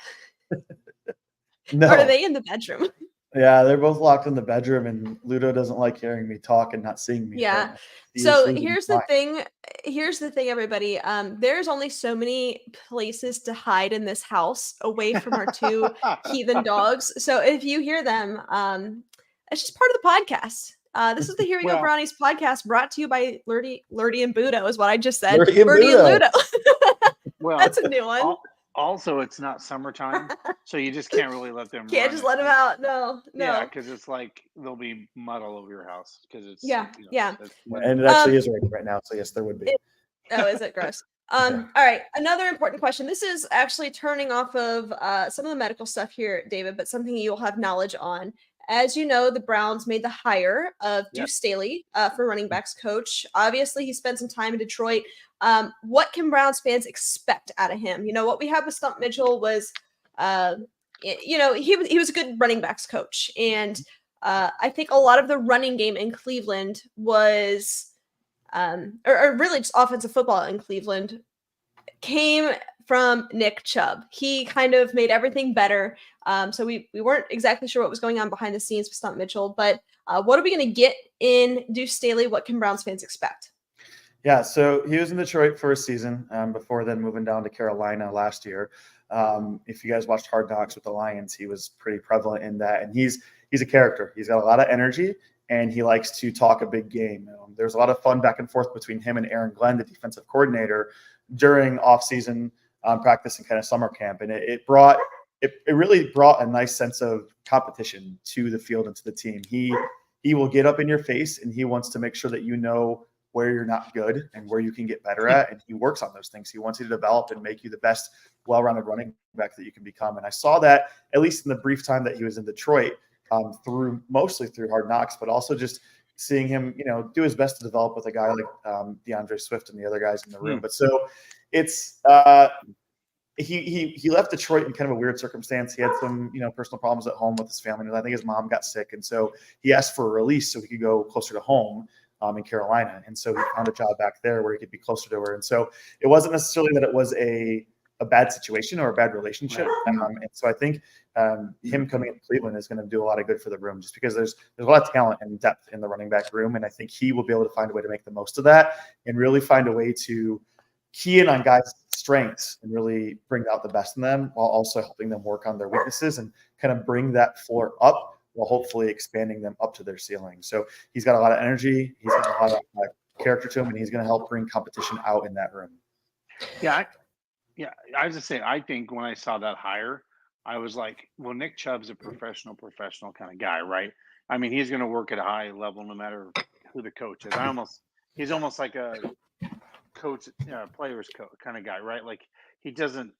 No. Or are they in the bedroom? Yeah, they're both locked in the bedroom, and Ludo doesn't like hearing me talk and not seeing me. Yeah. So here's the thing. Here's the thing, everybody. There's only so many places to hide in this house away from our two heathen dogs. So if you hear them, it's just part of the podcast. This is the Here We Go Brownies podcast, brought to you by Lurdy and Budo, is what I just said. Birdie and Ludo. Well, that's a new one. Also, it's not summertime, so you just can't really let them. Can't just let them out. No. Yeah, because it's there'll be mud all over your house because it's. Yeah. And it actually is raining right now, so yes, there would be. Is it gross? All right. Another important question. This is actually turning off of some of the medical stuff here, David, but something you'll have knowledge on. As you know, the Browns made the hire of Deuce Staley for running backs coach. Obviously, he spent some time in Detroit. What can Browns fans expect out of him? What we had with Stump Mitchell was, he was a good running backs coach. And I think a lot of the running game in Cleveland was, or really just offensive football in Cleveland, came from Nick Chubb. He kind of made everything better. So we weren't exactly sure what was going on behind the scenes with Stump Mitchell, but what are we going to get in Deuce Staley? What can Browns fans expect? Yeah, so he was in Detroit for a season before then moving down to Carolina last year. If you guys watched Hard Knocks with the Lions, he was pretty prevalent in that. And he's a character. He's got a lot of energy, and he likes to talk a big game. There's a lot of fun back and forth between him and Aaron Glenn, the defensive coordinator, during offseason practice and kind of summer camp. And it really brought a nice sense of competition to the field and to the team. He will get up in your face, and he wants to make sure that you know where you're not good and where you can get better at. And he works on those things. He wants you to develop and make you the best well-rounded running back that you can become. And I saw that, at least in the brief time that he was in Detroit, mostly through Hard Knocks, but also just seeing him, do his best to develop with a guy like DeAndre Swift and the other guys in the room. But so it's he left Detroit in kind of a weird circumstance. He had some, personal problems at home with his family. I think his mom got sick. And so he asked for a release so he could go closer to home in Carolina. And so he found a job back there where he could be closer to her. And so it wasn't necessarily that it was a bad situation or a bad relationship. And so I think him coming into Cleveland is going to do a lot of good for the room, just because there's a lot of talent and depth in the running back room. And I think he will be able to find a way to make the most of that and really find a way to key in on guys' strengths and really bring out the best in them, while also helping them work on their weaknesses and kind of bring that floor up while hopefully expanding them up to their ceiling. So he's got a lot of energy. He's got a lot of character to him, and he's going to help bring competition out in that room. Yeah. I was just saying, I think when I saw that hire, I was like, well, Nick Chubb's a professional kind of guy, right? I mean, he's going to work at a high level no matter who the coach is. He's almost like a coach, players coach kind of guy, right? Like he doesn't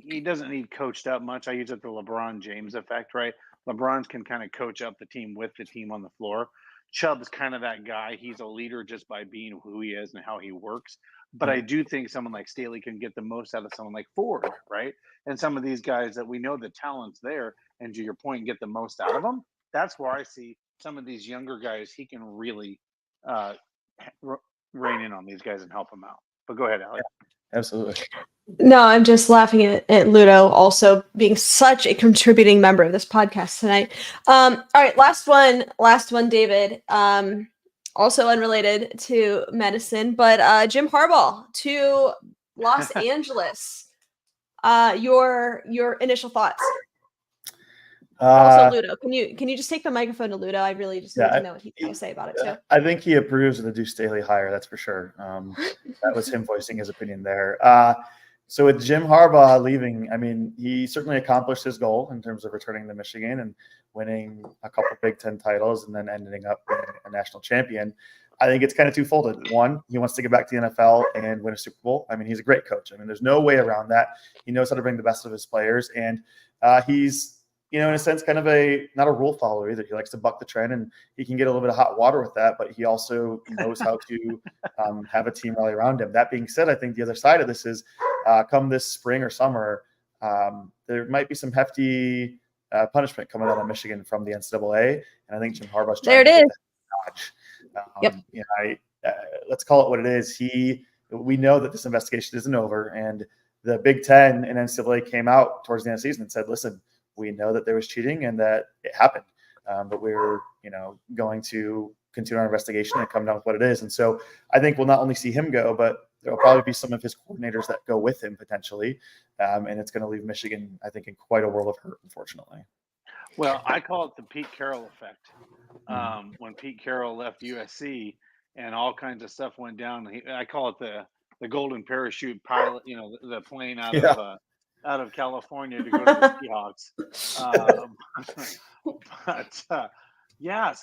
need coached up much. I use it the LeBron James effect, right? LeBron can kind of coach up the team with the team on the floor. Chubb's kind of that guy. He's a leader just by being who he is and how he works. But I do think someone like Staley can get the most out of someone like Ford, right? And some of these guys that we know the talent's there, and to your point, get the most out of them. That's where I see some of these younger guys. He can really rein in on these guys and help them out. But go ahead, Alex. Absolutely. No, I'm just laughing at Ludo also being such a contributing member of this podcast tonight. All right, last one, David. Also unrelated to medicine, but Jim Harbaugh to Los Angeles. Your initial thoughts. Also, Ludo, can you just take the microphone to Ludo? I really just need to know what he can say about it too. I think he approves of the Deuce Staley hire. That's for sure. That was him voicing his opinion there. So with Jim Harbaugh leaving, I mean, he certainly accomplished his goal in terms of returning to Michigan and winning a couple of Big Ten titles and then ending up being a national champion. I think it's kind of twofold. One, he wants to get back to the NFL and win a Super Bowl. I mean, he's a great coach. I mean, there's no way around that. He knows how to bring the best of his players, and he's, in a sense, kind of not a rule follower either. He likes to buck the trend, and he can get a little bit of hot water with that, but he also knows how to have a team rally around him. That being said, I think the other side of this is come this spring or summer, there might be some hefty punishment coming out of Michigan from the NCAA, and I think Jim Harbaugh's trying to get that notch. Yep. Let's call it what it is. We know that this investigation isn't over, and the Big Ten and NCAA came out towards the end of the season and said, listen, we know that there was cheating and that it happened, but we're going to continue our investigation and come down with what it is. And so I think we'll not only see him go, but there will probably be some of his coordinators that go with him potentially, and it's going to leave Michigan, I think, in quite a world of hurt, unfortunately. Well, I call it the Pete Carroll effect. When Pete Carroll left USC and all kinds of stuff went down, I call it the golden parachute pilot. The plane out of California to go to the Seahawks.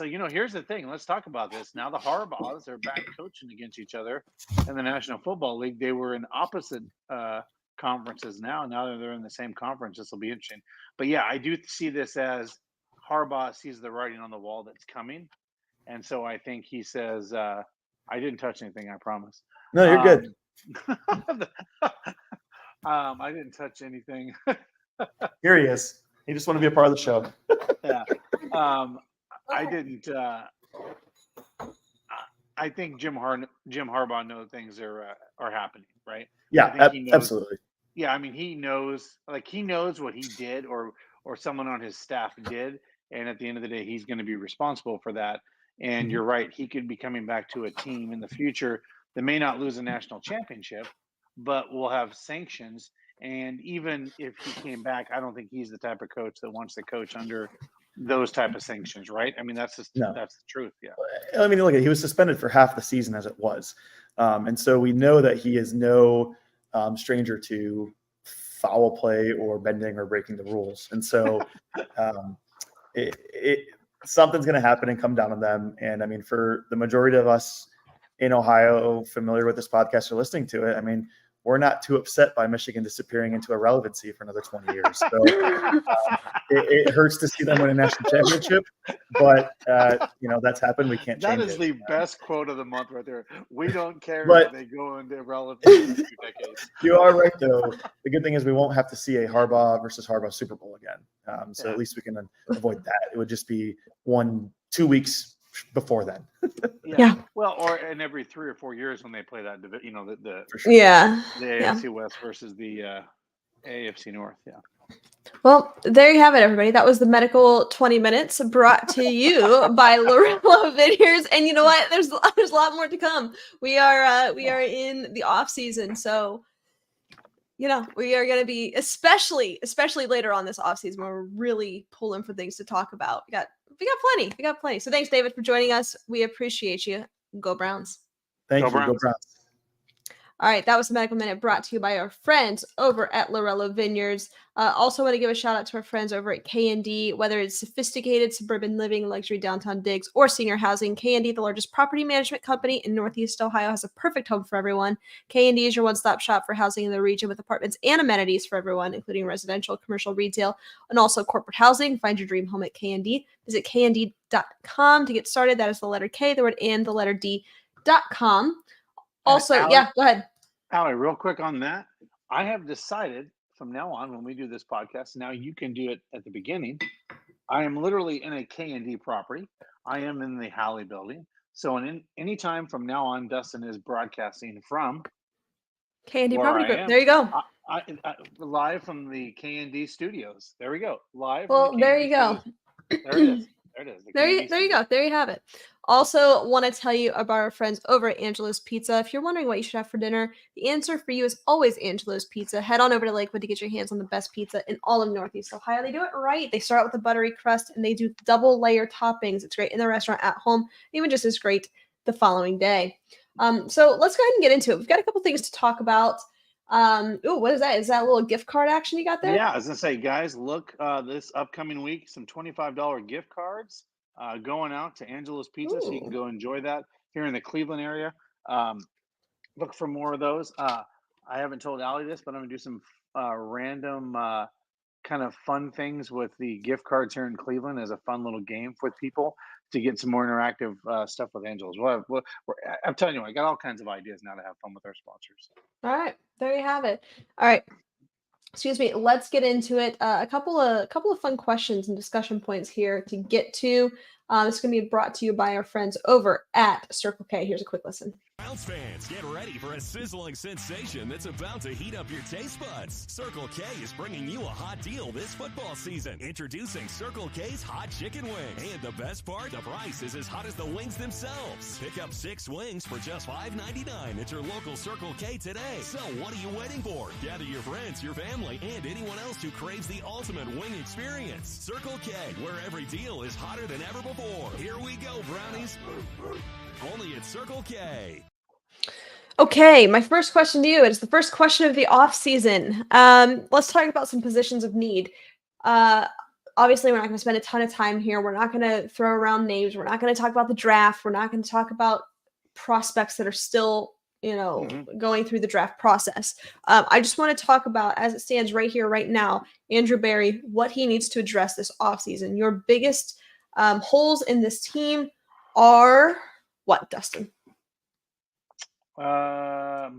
So here's the thing. Let's talk about this. Now the Harbaughs are back coaching against each other in the National Football League. They were in opposite conferences now. Now that they're in the same conference, this will be interesting. But yeah, I do see this as Harbaugh sees the writing on the wall that's coming, and so I think he says, "I didn't touch anything. I promise." No, you're good. I didn't touch anything. Here he is. He just want to be a part of the show. Yeah. I didn't. I think Jim Harbaugh knows things are happening, right? Yeah, absolutely. Yeah, I mean, he knows what he did or someone on his staff did, and at the end of the day, he's going to be responsible for that. And you're right, he could be coming back to a team in the future that may not lose a national championship, but will have sanctions. And even if he came back, I don't think he's the type of coach that wants to coach under those type of sanctions, right? I mean, that's the truth. Yeah. I mean, look, he was suspended for half the season as it was. And so we know that he is no stranger to foul play or bending or breaking the rules. And so something's going to happen and come down on them. And I mean, for the majority of us in Ohio familiar with this podcast or listening to it, I mean, we're not too upset by Michigan disappearing into irrelevancy for another 20 years. So it hurts to see them win a national championship, but that's happened. We can't change it. That is the best quote of the month right there. We don't care if they go into irrelevancy in 2 decades. You are right, though. The good thing is we won't have to see a Harbaugh versus Harbaugh Super Bowl again. So at least we can avoid that. It would just be 1-2 weeks before then. Yeah. Well, and every 3 or 4 years when they play that, the AFC West versus the AFC North. Yeah. Well, there you have it, everybody. That was the medical 20 minutes brought to you by Lorello Vineyards. And you know what? There's a lot more to come. We are in the off season, so we are going to be especially later on this off season where we're really pulling for things to talk about. We got plenty. So thanks, David, for joining us. We appreciate you. Go Browns. Thank you. Go Browns. All right, that was the Medical Minute brought to you by our friends over at Lorello Vineyards. Also want to give a shout out to our friends over at K&D, whether it's sophisticated suburban living, luxury downtown digs, or senior housing. K&D, the largest property management company in Northeast Ohio, has a perfect home for everyone. K&D is your one-stop shop for housing in the region with apartments and amenities for everyone, including residential, commercial, retail, and also corporate housing. Find your dream home at K&D. Visit knd.com to get started. That is the letter K, the word and, the letter D.com. Also, Allie, yeah, go ahead. Allie, real quick on that. I have decided from now on, when we do this podcast, now you can do it at the beginning. I am literally in a K&D property. I am in the Halley building. So any time from now on, Dustin is broadcasting from K&D where Property I Group. am. There you go. I live from the K&D studios. There we go. Live Well, from the there K&D you go. studios. There it is. There it is. The There K&D you studios. go. There you have it. Also, want to tell you about our friends over at Angelo's Pizza. If you're wondering what you should have for dinner, the answer for you is always Angelo's Pizza. Head on over to Lakewood to get your hands on the best pizza in all of Northeast Ohio. They do it right. They start out with a buttery crust and they do double layer toppings. It's great in the restaurant, at home, even just as great the following day. So let's go ahead and get into it. We've got a couple things to talk about. What is that? Is that a little gift card action you got there? Yeah, I was gonna say, guys, look, this upcoming week, some $25 gift cards going out to Angelo's Pizza, so you can Ooh. go enjoy that here in the Cleveland area. Look for more of those. I haven't told Allie this, but I'm gonna do some random kind of fun things with the gift cards here in Cleveland as a fun little game with people to get some more interactive stuff with Angelo's. I'm telling you, I got all kinds of ideas now to have fun with our sponsors. All right, there you have it. All right. Excuse me. Let's get into it. A couple of fun questions and discussion points here to get to. It's going to be brought to you by our friends over at Circle K. Here's a quick listen. Browns fans, get ready for a sizzling sensation that's about to heat up your taste buds. Circle K is bringing you a hot deal this football season. Introducing Circle K's Hot Chicken Wings. And the best part, the price is as hot as the wings themselves. Pick up 6 wings for just $5.99 at your local Circle K today. So what are you waiting for? Gather your friends, your family, and anyone else who craves the ultimate wing experience. Circle K, where every deal is hotter than ever before. Here we go, brownies. Only at Circle K. Okay, my first question to you is the first question of the off season. Let's talk about some positions of need. Obviously, we're not going to spend a ton of time here. We're not going to throw around names. We're not going to talk about the draft. We're not going to talk about prospects that are still, going through the draft process. I just want to talk about, as it stands right here, right now, Andrew Berry, what he needs to address this offseason. Your biggest holes in this team are what, Dustin?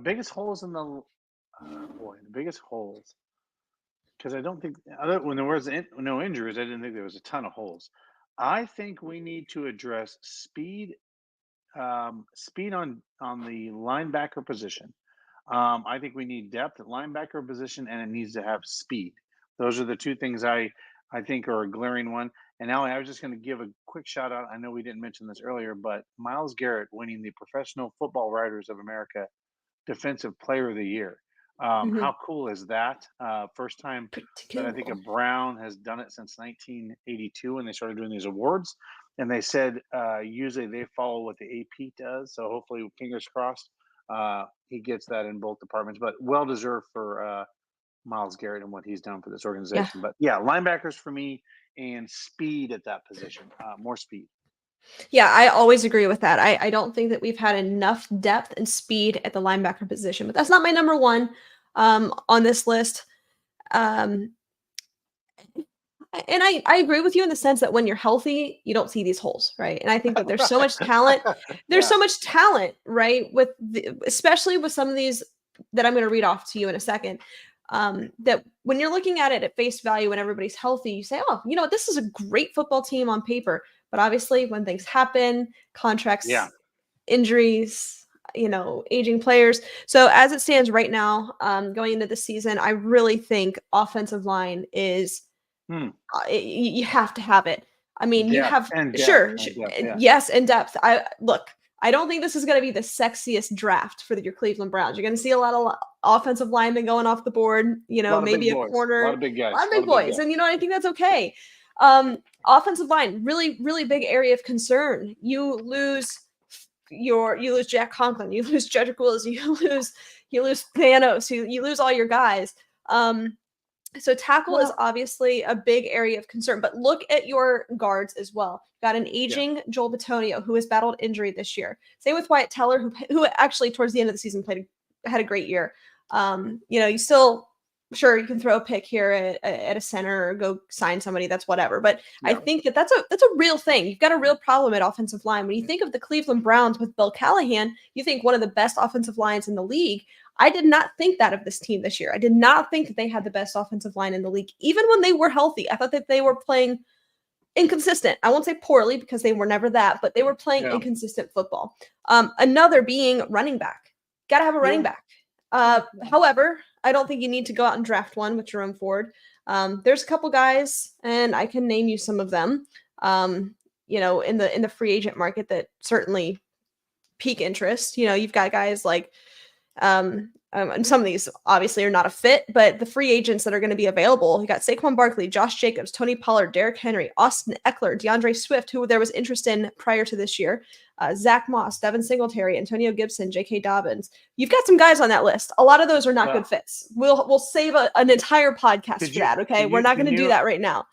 Biggest holes in the biggest holes, because I don't think when there was no injuries, I didn't think there was a ton of holes. I think we need to address speed on the linebacker position. I think we need depth at linebacker position, and it needs to have speed. Those are the two things I think are a glaring one. And now I was just going to give a quick shout out. I know we didn't mention this earlier, but Myles Garrett winning the Professional Football Writers of America Defensive Player of the Year. How cool is that? First time that I think a Brown has done it since 1982 when they started doing these awards. And they said usually they follow what the AP does. So hopefully, fingers crossed, he gets that in both departments. But well deserved for Myles Garrett and what he's done for this organization. But yeah, linebackers for me and speed at that position, more speed. Yeah, I always agree with that. I don't think that we've had enough depth and speed at the linebacker position, but that's not my number one on this list. And I agree with you in the sense that when you're healthy, you don't see these holes, right? And I think that there's so much talent. There's so much talent, right? Especially with some of these that I'm going to read off to you in a second. That when you're looking at it at face value when everybody's healthy, you say, oh, this is a great football team on paper. But obviously when things happen, contracts, injuries, aging players. So as it stands right now, going into the season, I really think offensive line is, you have to have it. I mean, you have, yes, and depth. I don't think this is going to be the sexiest draft for your Cleveland Browns. You're going to see a lot of offensive linemen going off the board, maybe a corner. A lot of big guys. A lot of big boys. And, I think that's okay. Offensive line, really, really big area of concern. You lose Jack Conklin, you lose Jedrick Wills, you lose, You lose Thanos. You lose all your guys. So tackle is Well- obviously a big area of concern, but look at your guards as well. Got an aging Joel Bitonio who has battled injury this year. Same with Wyatt Teller, who actually towards the end of the season had a great year. You still sure you can throw a pick here at a center or go sign somebody. That's whatever. But I think that's a real thing. You've got a real problem at offensive line. When you think of the Cleveland Browns with Bill Callahan, you think one of the best offensive lines in the league. I did not think that of this team this year. I did not think that they had the best offensive line in the league. Even when they were healthy, I thought that they were playing inconsistent. I won't say poorly because they were never that, but they were playing inconsistent football. Another being running back. Got to have a running back. However, I don't think you need to go out and draft one with Jerome Ford. There's a couple guys, and I can name you some of them, in the free agent market that certainly pique interest. You've got guys like and some of these obviously are not a fit, but the free agents that are going to be available, you got Saquon Barkley, Josh Jacobs, Tony Pollard, Derrick Henry, Austin Eckler, DeAndre Swift, who there was interest in prior to this year, Zach Moss, Devin Singletary, Antonio Gibson, J.K. Dobbins. You've got some guys on that list. A lot of those are not good fits. We'll save an entire podcast for that, okay? We're not going to do that right now.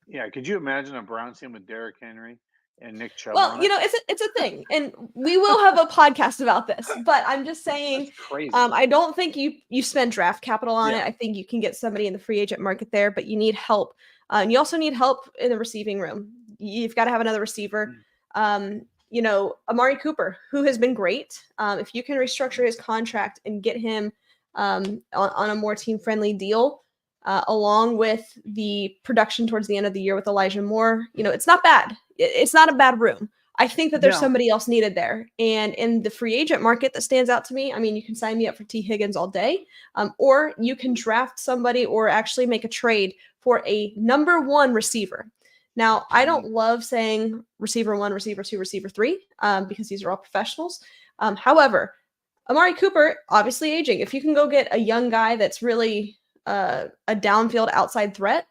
Yeah, could you imagine a Browns team with Derrick Henry and Nick Chubb? Well, it's a thing, and we will have a podcast about this. But I'm just saying, That's crazy. I don't think you spend draft capital on it. I think you can get somebody in the free agent market there, but you need help. And you also need help in the receiving room. You've got to have another receiver. Amari Cooper, who has been great. If you can restructure his contract and get him on a more team-friendly deal, along with the production towards the end of the year with Elijah Moore, it's not bad. It's not a bad room. I think that there's somebody else needed there. And in the free agent market that stands out to me, I mean, you can sign me up for T. Higgins all day, or you can draft somebody or actually make a trade for a number one receiver. Now, I don't love saying receiver 1, receiver 2, receiver 3, because these are all professionals. However, Amari Cooper, obviously aging. If you can go get a young guy that's really a downfield outside threat,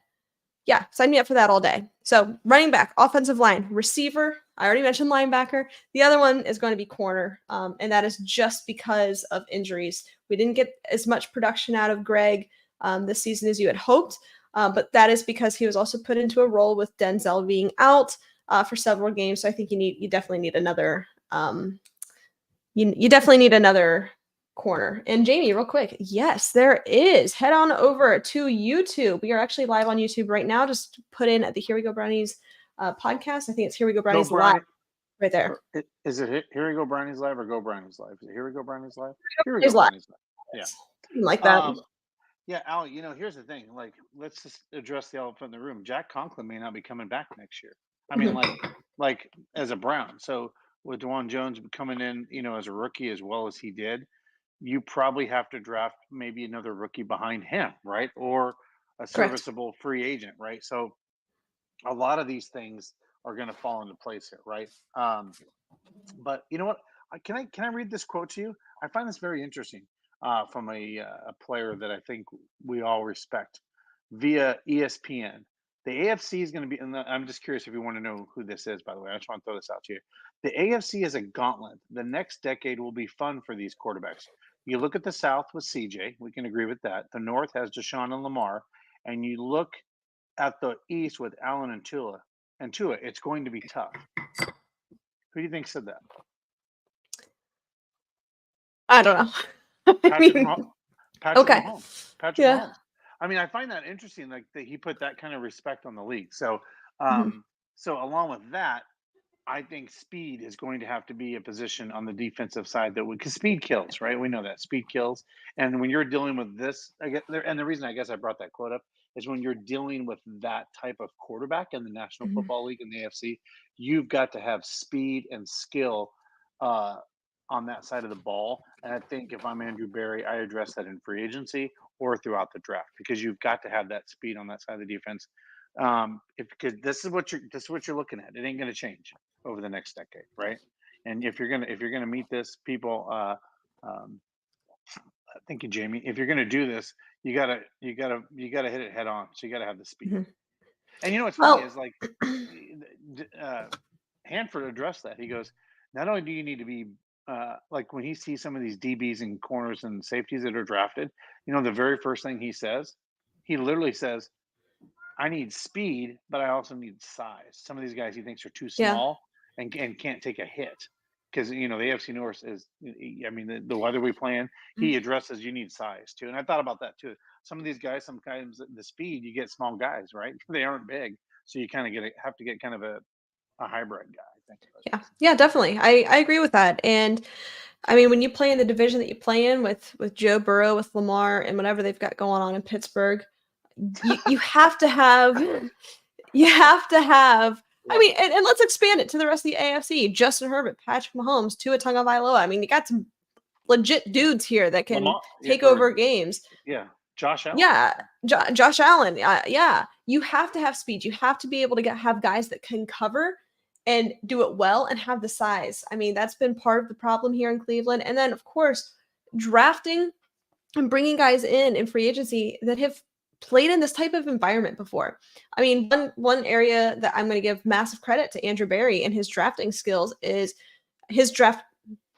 yeah, sign me up for that all day. So running back, offensive line, receiver, I already mentioned linebacker. The other one is going to be corner, and that is just because of injuries. We didn't get as much production out of Greg this season as you had hoped, but that is because he was also put into a role with Denzel being out for several games. So I think you definitely need another you definitely need another corner. And Jamie, real quick, yes, there is. Head on over to YouTube. We are actually live on YouTube right now. Just put in the Here We Go Brownies podcast. I think it's Here We Go Brownies Live right there. Is it Here We Go Brownies Live or Go Brownies Live? Is it Here We Go Brownies Live? Here We Go Brownies Live. Yeah. Like that. Yeah, Al, here's the thing. Like, let's just address the elephant in the room. Jack Conklin may not be coming back next year. I mean, like as a Brown. So with DeJuan Jones coming in, as a rookie as well as he did, you probably have to draft maybe another rookie behind him, right? Or a serviceable free agent, right? So a lot of these things are going to fall into place here, right? But you know what? Can I read this quote to you? I find this very interesting from a player that I think we all respect via ESPN. The AFC is going to be, and I'm just curious if you want to know who this is, by the way. I just want to throw this out to you. The AFC is a gauntlet. The next decade will be fun for these quarterbacks. You look at the South with CJ. We can agree with that. The North has Deshaun and Lamar. And you look at the East with Allen and Tua. It's going to be tough. Who do you think said that? I don't know. Patrick Mahomes. Patrick Mahomes. I mean, I find that interesting, like that he put that kind of respect on the league. So, so along with that, I think speed is going to have to be a position on the defensive side because speed kills, right? We know that speed kills. And when you're dealing with this, and the reason I guess I brought that quote up is when you're dealing with that type of quarterback in the National Football League and the AFC, you've got to have speed and skill on that side of the ball. And I think if I'm Andrew Berry, I address that in free agency or throughout the draft because you've got to have that speed on that side of the defense. Because this is what you're looking at. It ain't going to change over the next decade, right? And if you're gonna meet this, people, thank you, Jamie. If you're gonna do this, you gotta hit it head on. So you gotta have the speed. And what's funny is like Hanford addressed that. He goes, not only do you need to be like when he sees some of these DBs and corners and safeties that are drafted, the very first thing he literally says, I need speed, but I also need size. Some of these guys he thinks are too Yeah. small and can't take a hit because the AFC North is. I mean, the weather we play in, he addresses you need size too, and I thought about that too. Some of these guys, sometimes the speed you get small guys, right? They aren't big, so you kind of have to get kind of a hybrid guy. I think. Yeah. Yeah, definitely. I agree with that. And I mean, when you play in the division that you play in with Joe Burrow, with Lamar, and whatever they've got going on in Pittsburgh, you have to have I mean, and let's expand it to the rest of the AFC. Justin Herbert, Patrick Mahomes, Tua Tagovailoa. I mean, you got some legit dudes here that can take over games. Yeah, Josh Allen. Yeah, Josh Allen. Yeah, you have to have speed. You have to be able to have guys that can cover and do it well and have the size. I mean, that's been part of the problem here in Cleveland. And then, of course, drafting and bringing guys in free agency that have played in this type of environment before. I mean, one area that I'm going to give massive credit to Andrew Berry and his drafting skills is his draft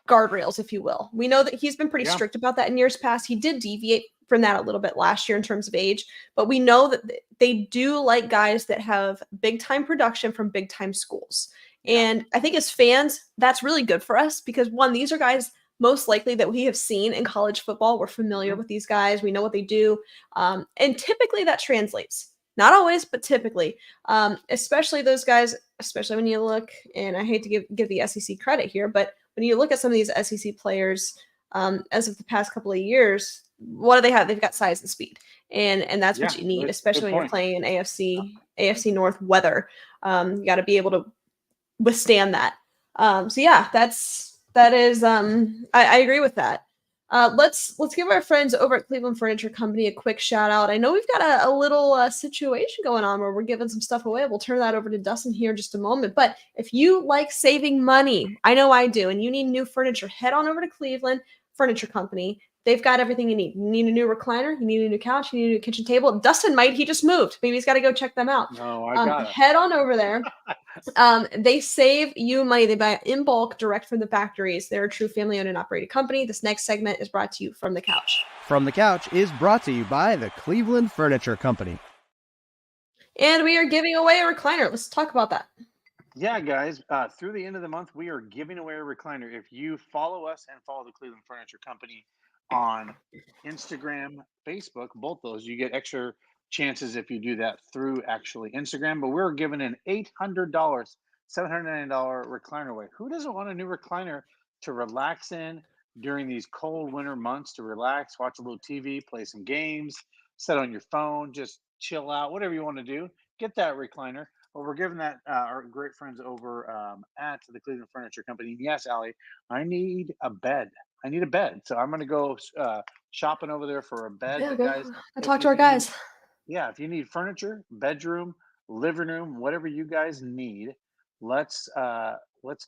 guardrails, if you will. We know that he's been pretty strict about that in years past. He did deviate from that a little bit last year in terms of age, but we know that they do like guys that have big time production from big time schools. And I think as fans, that's really good for us because one, these are guys most likely that we have seen in college football. We're familiar with these guys. We know what they do. And typically that translates. Not always, but typically, especially those guys, especially when you look, and I hate to give the SEC credit here, but when you look at some of these SEC players as of the past couple of years, what do they have? They've got size and speed. And that's what you need, especially when you're playing in AFC North weather. You got to be able to withstand that. So yeah, that is I agree with that. Let's give our friends over at Cleveland Furniture Company a quick shout out. I know we've got a little situation going on where we're giving some stuff away. We'll turn that over to Dustin here in just a moment. But if you like saving money, I know I do, and you need new furniture, head on over to Cleveland Furniture Company. They've got everything you need. You need a new recliner, you need a new couch, you need a new kitchen table. Dustin he just moved. Maybe he's got to go check them out. No, I got it. Head on over there. They save you money. They buy in bulk direct from the factories. They're a true family-owned and operated company. This next segment is brought to you from the couch. From the Couch is brought to you by the Cleveland Furniture Company. And we are giving away a recliner. Let's talk about that. Yeah, guys, through the end of the month, we are giving away a recliner. If you follow us and follow the Cleveland Furniture Company on Instagram, Facebook, both those, you get extra chances if you do that through actually Instagram. But we're giving an $800, $799 recliner away. Who doesn't want a new recliner to relax in during these cold winter months, to relax, watch a little TV, play some games, sit on your phone, just chill out, whatever you want to do? Get that recliner. Well, we're giving that our great friends over at the Cleveland Furniture Company. And yes, Allie, I need a bed. So I'm going to go shopping over there for a bed. Yeah, guys, I talk to our guys. If you need furniture, bedroom, living room, whatever you guys need, let's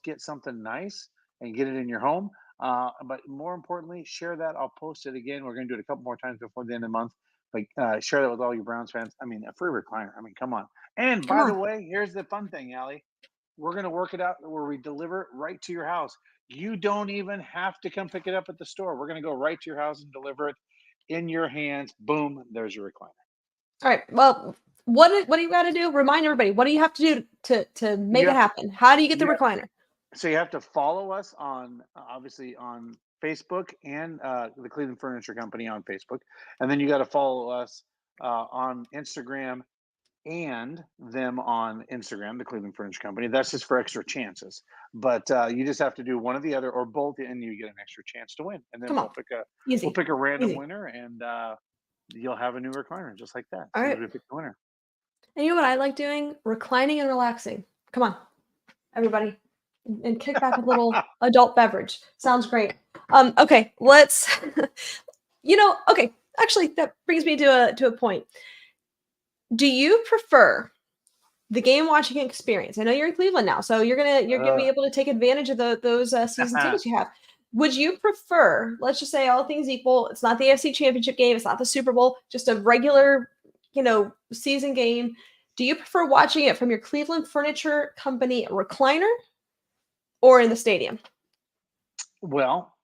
get something nice and get it in your home. But more importantly, share that. I'll post it again. We're going to do it a couple more times before the end of the month. But share that with all your Browns fans. I mean, a free recliner. I mean, come on. And by the way, here's the fun thing, Allie. We're going to work it out where we deliver it right to your house. You don't even have to come pick it up at the store. We're going to go right to your house and deliver it in your hands. Boom, there's your recliner. All right. Well, what do you got to do? Remind everybody, what do you have to do to make it happen? How do you get the recliner? So you have to follow us on, obviously, on Facebook and the Cleveland Furniture Company on Facebook. And then you got to follow us on Instagram and them on Instagram, the Cleveland Furniture Company. That's just for extra chances. But you just have to do one or the other or both, and you get an extra chance to win. And then we'll pick a random winner, and you'll have a new recliner just like that. All right. So we pick the winner. And you know what I like doing? Reclining and relaxing. Come on, everybody. And kick back a little adult beverage. Sounds great. Okay, let's, okay. Actually, that brings me to a point. Do you prefer the game watching experience? I know you're in Cleveland now, so you're gonna be able to take advantage of those season tickets you have. Would you prefer, let's just say all things equal, it's not the AFC Championship game, it's not the Super Bowl, just a regular, season game. Do you prefer watching it from your Cleveland Furniture Company recliner or in the stadium? Well,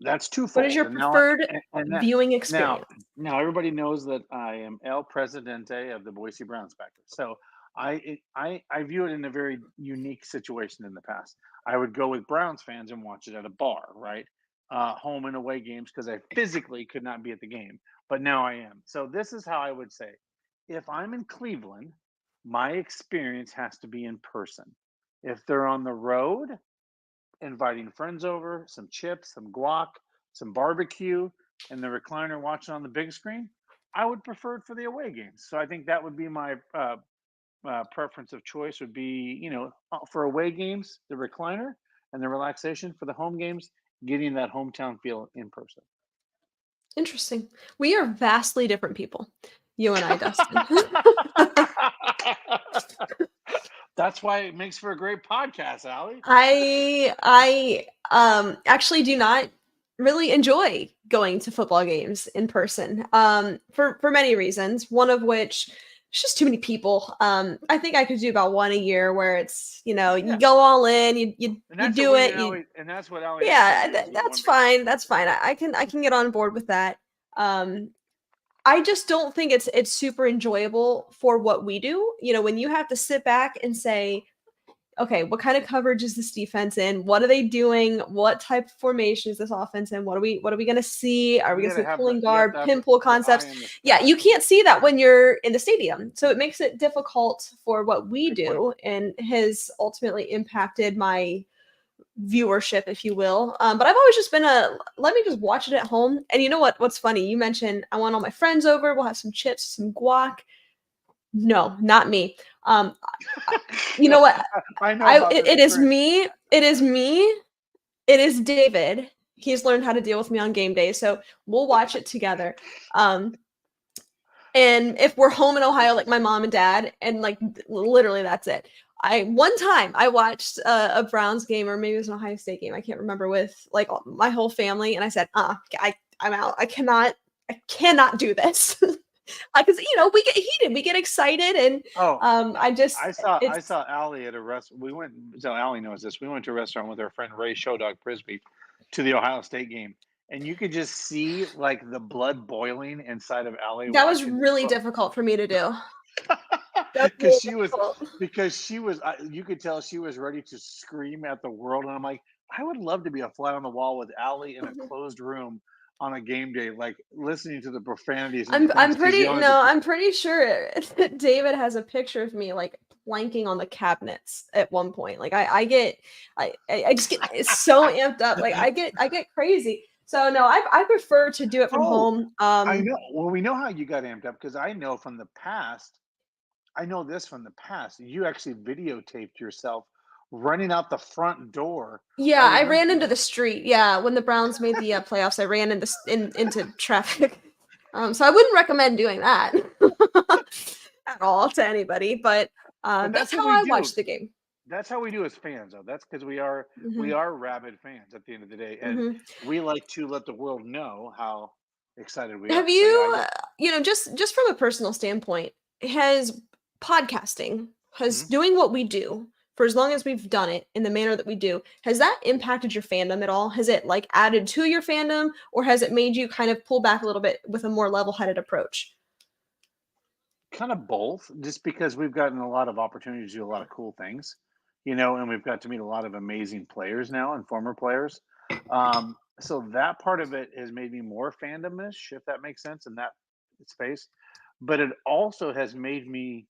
that's What is twofold. your And now, preferred and that viewing now, experience? now everybody knows that I am El Presidente of the Boise Browns backer. So I view it in a very unique situation in the past. I would go with Browns fans and watch it at a bar, right? Home and away games because I physically could not be at the game, but now I am. So this is how I would say, if I'm in Cleveland, my experience has to be in person. If they're on the road, inviting friends over, some chips, some guac, some barbecue, and the recliner watching on the big screen, I would prefer it for the away games. So I think that would be my preference of choice would be, for away games, the recliner and the relaxation. For the home games, getting that hometown feel in person. Interesting. We are vastly different people, you and I, Dustin. That's why it makes for a great podcast, Allie. I actually do not really enjoy going to football games in person. For many reasons. One of which, it's just too many people. I think I could do about one a year where it's, you Yeah, go all in, and you that's what do we it, and you Allie, and that's what Allie and I try yeah, to do. Is go that's one big. fine. That's fine. I can get on board with that. Um I just don't think it's super enjoyable for what we do. When you have to sit back and say, okay, what kind of coverage is this defense in? What are they doing? What type of formation is this offense in? What are we gonna see? Are we gonna see pulling You have guard, to have pinpool the eye concepts? in the Yeah, sky. you can't see that when you're in the stadium. So it makes it difficult for what we Good point. do and has ultimately impacted my viewership, if you will. But I've always just been let me just watch it at home. And you know what's funny? You mentioned I want all my friends over, we'll have some chips, some guac. No, not me. You know what? I know about this It is experience. me. It is me. It is David. He's learned how to deal with me on game day, so we'll watch it together. Um, and if we're home in Ohio, like my mom and dad, and like literally that's it. One time I watched a Browns game, or maybe it was an Ohio State game. I can't remember, with like my whole family, and I said, I'm out. I cannot do this." Because we get heated, we get excited, and Oh, I just I it's saw Allie at a restaurant. So Allie knows this. We went to a restaurant with our friend Ray Showdog Prisby to the Ohio State game, and you could just see like the blood boiling inside of Allie that was watching the really difficult for me to do. That was because really she was difficult. you could tell she was ready to scream at the world, and I'm like, I would love to be a fly on the wall with Allie in a closed room on a game day, like listening to the profanities and I'm things she's pretty yelling at no, the I'm pretty sure that David has a picture of me like planking on the cabinets at one point. Like I just get so amped up. Like I get crazy. So no, I prefer to do it from Oh, home. I know. Well, we know how you got amped up because I know from the past. I know this from the past. You actually videotaped yourself running out the front door. Yeah, I I remember. ran into the street. Yeah, when the Browns made the playoffs, I ran into traffic. So I wouldn't recommend doing that at all to anybody. But But that's that's what how we I do. watched the game. That's how we do as fans, though. That's because we Hmm. are rabid fans at the end of the day, and Hmm. we like to let the world know how excited we Have are. So yeah, I you, get. just from a personal standpoint, has podcasting, has Mhm. doing what we do for as long as we've done it in the manner that we do, has that impacted your fandom at all? Has it like added to your fandom, or has it made you kind of pull back a little bit with a more level-headed approach? Kind of both, just because we've gotten a lot of opportunities to do a lot of cool things, and we've got to meet a lot of amazing players now and former players. So that part of it has made me more fandomish, if that makes sense, in that space. But it also has made me.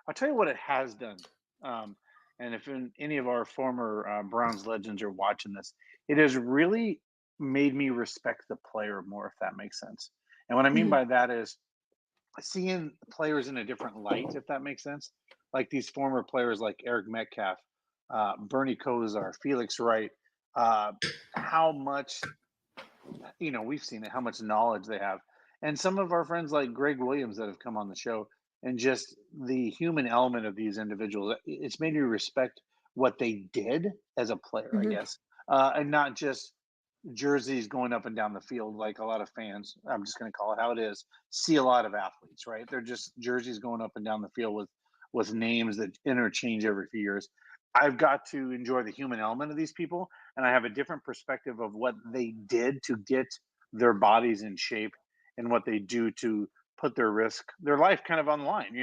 I'll tell you what it has done. Um, and if any of our former Browns legends are watching this, it has really made me respect the player more, if that makes sense. And what I mean Mhm, by that is seeing players in a different light, if that makes sense. Like these former players like Eric Metcalf, Bernie Kosar, Felix Wright, uh, how much, we've seen it, how much knowledge they have. And some of our friends like Greg Williams that have come on the show, and just the human element of these individuals, it's made me respect what they did as a player, I mhm. guess, and not just jerseys going up and down the field like a lot of fans, I'm just going to call it how it is, see a lot of athletes, right? They're just jerseys going up and down the field with names that interchange every few years. I've got to enjoy the human element of these people, and I have a different perspective of what they did to get their bodies in shape and what they do to put their life kind of on the line,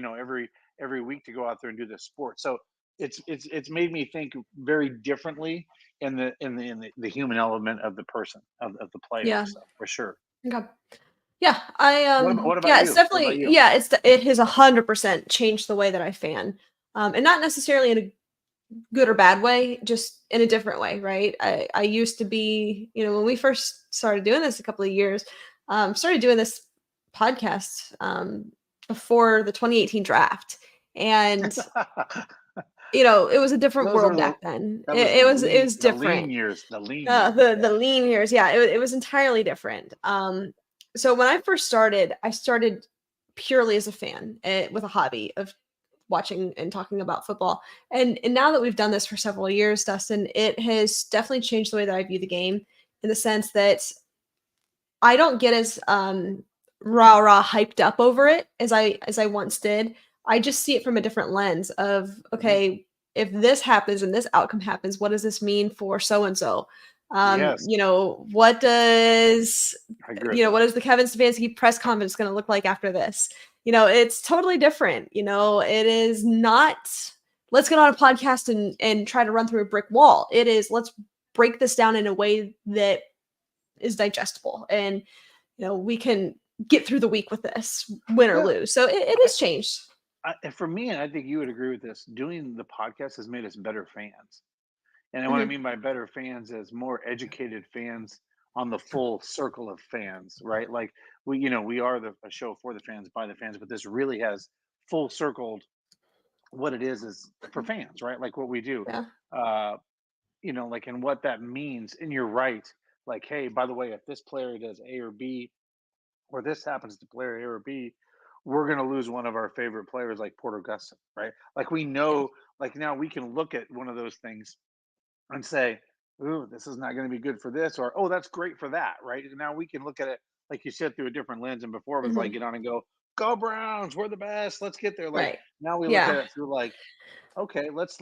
every week to go out there and do this sport. So it's made me think very differently in the human element of the person of the player. Yeah. So for sure. Okay. Yeah, I What about yeah, it's you? What about definitely you? yeah, it has 100% changed the way that I fan. And not necessarily in a good or bad way, just in a different way, right? I used to be, when we first started doing this a couple of years, started doing this podcast before the 2018 draft. And it was a different Those were world the back then. that was It the was it lean was the lean different. years, the lean Uh, years. the Yeah. the lean years, yeah, it was entirely different. So when I first started, I started purely as a fan, with a hobby of watching and talking about football. And now that we've done this for several years, Dustin, it has definitely changed the way that I view the game, in the sense that I don't get as rah hyped up over it as I once did. I just see it from a different lens of, Mhm. okay, if this happens and this outcome happens, what does this mean for so and so? Yes, What does I agree with what that. is the Kevin Stefanski press conference going to look like after this? It's totally different. It is not, let's get on a podcast and try to run through a brick wall. It is, let's break this down in a way that is digestible, and we can get through the week with this, win or Yeah, lose. So it has changed. and for me, and I think you would agree with this, doing the podcast has made us better fans. And what I Mhm. mean by better fans is more educated fans on the full circle of fans, right? Like we are a show for the fans, by the fans, but this really has full circled what it is for fans, right? Like what we do. Yeah. Uh, like and what that means. And you're right. Like, hey, by the way, if this player does A or B, or this happens to player A or B, we're going to lose one of our favorite players like Porter Gustin, right? Like we Yeah. know, like now we can look at one of those things and say, "Ooh, this is not going to be good for this," or "Oh, that's great for that," right? And now we can look at it, like you said, through a different lens. And before it was like Mhm. get on and go Browns, we're the best, let's get there. Like Right. now we look at Yeah. it through like, okay, let's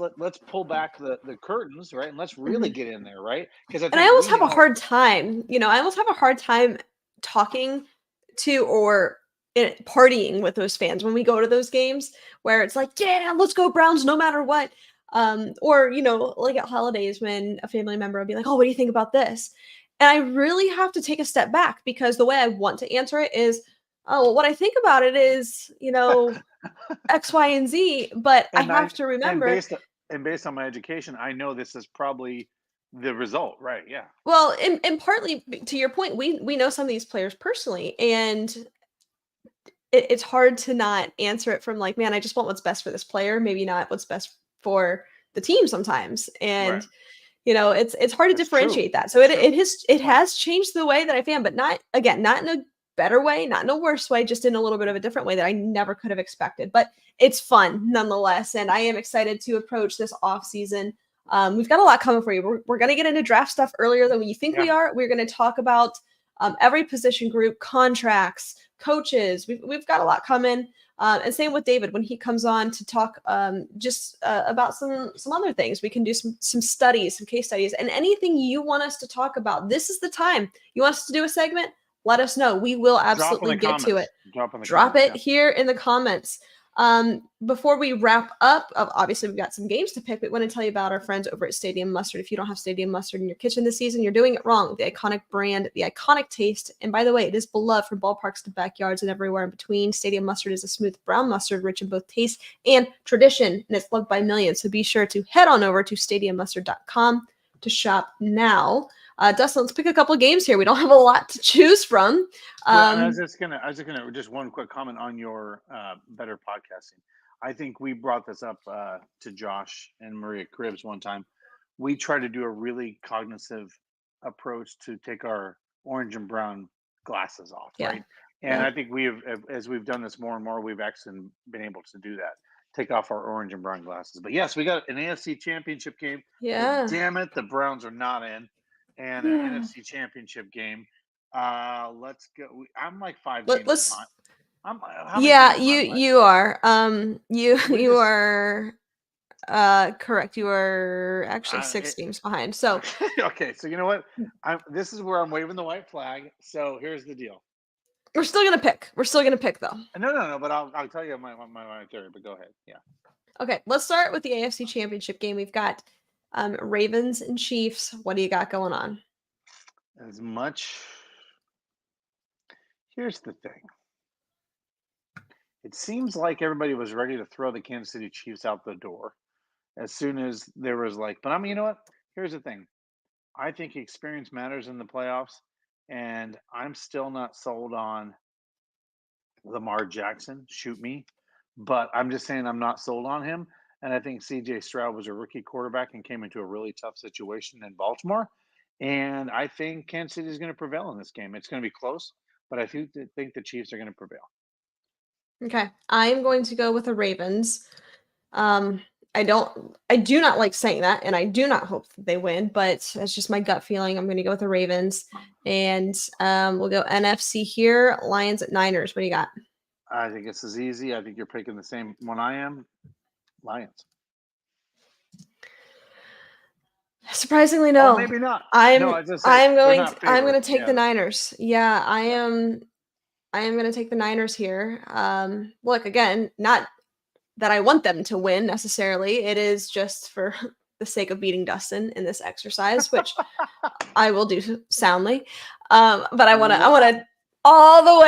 pull back the curtains, right, and let's really Mhm. get in there, right? Because I And I think almost we have a know. hard time, I almost have a hard time talking to, or partying with those fans when we go to those games, where it's like, yeah, let's go Browns no matter what. Or, like at holidays when a family member would be like, oh, what do you think about this? And I really have to take a step back, because the way I want to answer it is, oh, well, what I think about it is, X, Y, and Z. But I and have I to and remember, based on my education, I know this is probably the result, right? Yeah. well, and partly to your point, we know some of these players personally, and it's hard to not answer it from like, man, I just want what's best for this player, maybe not what's best for the team sometimes. Right. And it's hard to That's true. differentiate that. So That's it true. it has Good it point. has changed the way that I fan, but not in a better way, not in a worse way, just in a little bit of a different way that I never could have expected. But it's fun nonetheless, and I am excited to approach this off season. We've got a lot coming for you. We're going to get into draft stuff earlier than you think Yeah. we are. We're going to talk about every position group, contracts, coaches. We've got a lot coming. And same with David when he comes on to talk just about some other things. We can do some studies, some case studies, and anything you want us to talk about. This is the time. You want us to do a segment? Let us know. We will Drop in absolutely the get to it. comments. Drop in the Drop comments. it Yeah. here in the comments. Before we wrap up, obviously we've got some games to pick, but we want to tell you about our friends over at Stadium Mustard. If you don't have Stadium Mustard in your kitchen this season, you're doing it wrong. The iconic brand, the iconic taste, and by the way, it is beloved from ballparks to backyards and everywhere in between. Stadium Mustard is a smooth brown mustard, rich in both taste and tradition, and it's loved by millions. So be sure to head on over to stadiummustard.com to shop now. Dustin, let's pick a couple of games here. We don't have a lot to choose from. Well, and just one quick comment on your better podcasting. I think we brought this up to Josh and Maria Cribbs one time. We try to do a really cognitive approach to take our orange and brown glasses off, Yeah. right? And Yeah. I think as we've done this more and more, we've actually been able to do that. Take off our orange and brown glasses. But yes, we got an AFC Championship game that, Yeah. damn it, the Browns are not in, and an Yeah. NFC Championship game. Let's go. I'm like 5 games Let's behind. How many Yeah, games am you I behind? you are. You We you just are Correct. You are actually 6 games behind. So Okay, so you know what? This is where I'm waving the white flag. So here's the deal. we're still gonna pick. We're still gonna pick though. No. But I'll tell you my theory. But go ahead. Yeah. Okay, let's start with the AFC Championship game. We've got Ravens and Chiefs. What do you got going on? As much. Here's the thing. It seems like everybody was ready to throw the Kansas City Chiefs out the door as soon as there was like. But I mean, you know what? Here's the thing. I think experience matters in the playoffs, and I'm still not sold on Lamar Jackson. Shoot me, but I'm just saying I'm not sold on him. And I think C.J. Stroud was a rookie quarterback and came into a really tough situation in Baltimore. And I think Kansas City is going to prevail in this game. It's going to be close, but I think the Chiefs are going to prevail. Okay, I'm going to go with the Ravens. I do not like saying that, and I do not hope that they win, but that's just my gut feeling. I'm going to go with the Ravens, and we'll go NFC here. Lions at Niners. What do you got? I think this is easy. I think you're picking the same one I am. Lions. Surprisingly, no. Oh, maybe not. I'm No, I just I'm going not to, I'm going to favorites. take Yeah. the Niners. Yeah, I am going to take the Niners here. Look, again, not that I want them to win necessarily. It is just for the sake of beating Dustin in this exercise, which I will do soundly. But I want to all the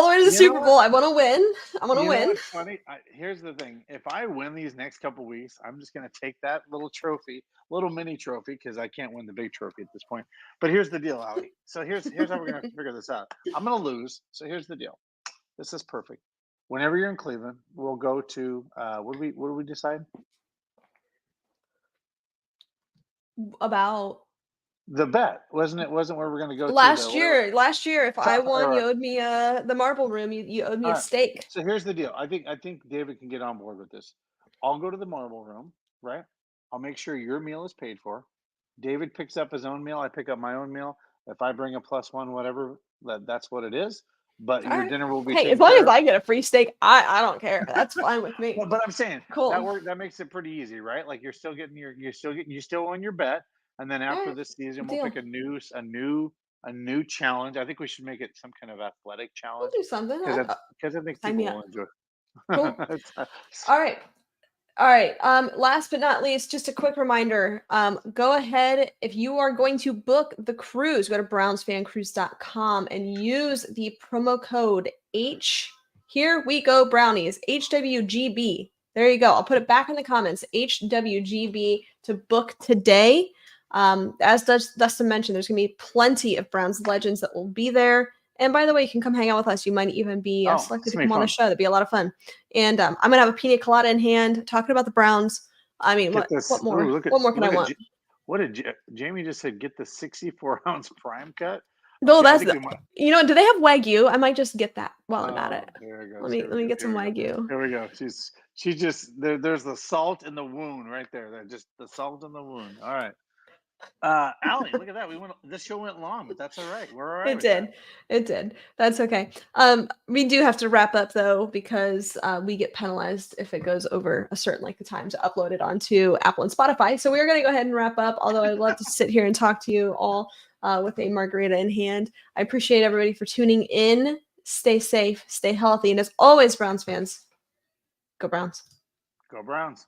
way to the Super Bowl. I want to win. I want to win. What's funny? Here's the thing. If I win these next couple weeks, I'm just going to take that little trophy, little mini trophy, because I can't win the big trophy at this point. But here's the deal, Ali. So here's how we're going to figure this out. I'm going to lose. So here's the deal. This is perfect. Whenever you're in Cleveland, we'll go to what do we decide? About The bet wasn't where we're going to go last to year. Last year, if I won, you or- owed me the Marble Room. You owed me All a right. steak. So here's the deal. I think David can get on board with this. I'll go to the Marble Room, right? I'll make sure your meal is paid for. David picks up his own meal. I pick up my own meal. If I bring a +1, whatever, that's what it is. But All your right. dinner will be Hey, taken as long care as of. I get a free steak, I don't care. That's fine with me. But I'm saying Cool. that makes it pretty easy, right? Like you still own your bet, and then after right. this season, we'll Deal. pick a new challenge. I think we should make it some kind of athletic We'll challenge do something. because I think Sign people me will up. enjoy. Cool. All right. All right. Last but not least, just a quick reminder. Go ahead. If you are going to book the cruise, go to brownsfancruise.com and use the promo code Here we go brownies, HWGB. There you go. I'll put it back in the comments, HWGB, to book today. As Dustin mentioned, there's going to be plenty of Browns legends that will be there. And by the way, you can come hang out with us. You might even be selected to come on the show. That'd be a lot of fun. And I'm going to have a pina colada in hand talking about the Browns. I mean, what more? Ooh, What more can I want? What did Jamie just said? Get the 64-ounce prime cut. No, Okay, do they have Wagyu? I might just get that while I'm at it. There it goes. Let me get some Wagyu. Here we go. She just there's the salt in the wound right there. That just the salt in the wound. All right. Allie, look at that. This show went long, but that's all right. We're all right. It did. That's okay. We do have to wrap up though, because we get penalized if it goes over a certain length of time to upload it onto Apple and Spotify. So we're going to go ahead and wrap up. Although I'd love to sit here and talk to you all with a margarita in hand. I appreciate everybody for tuning in. Stay safe, stay healthy, and as always, Browns fans, go Browns. Go Browns.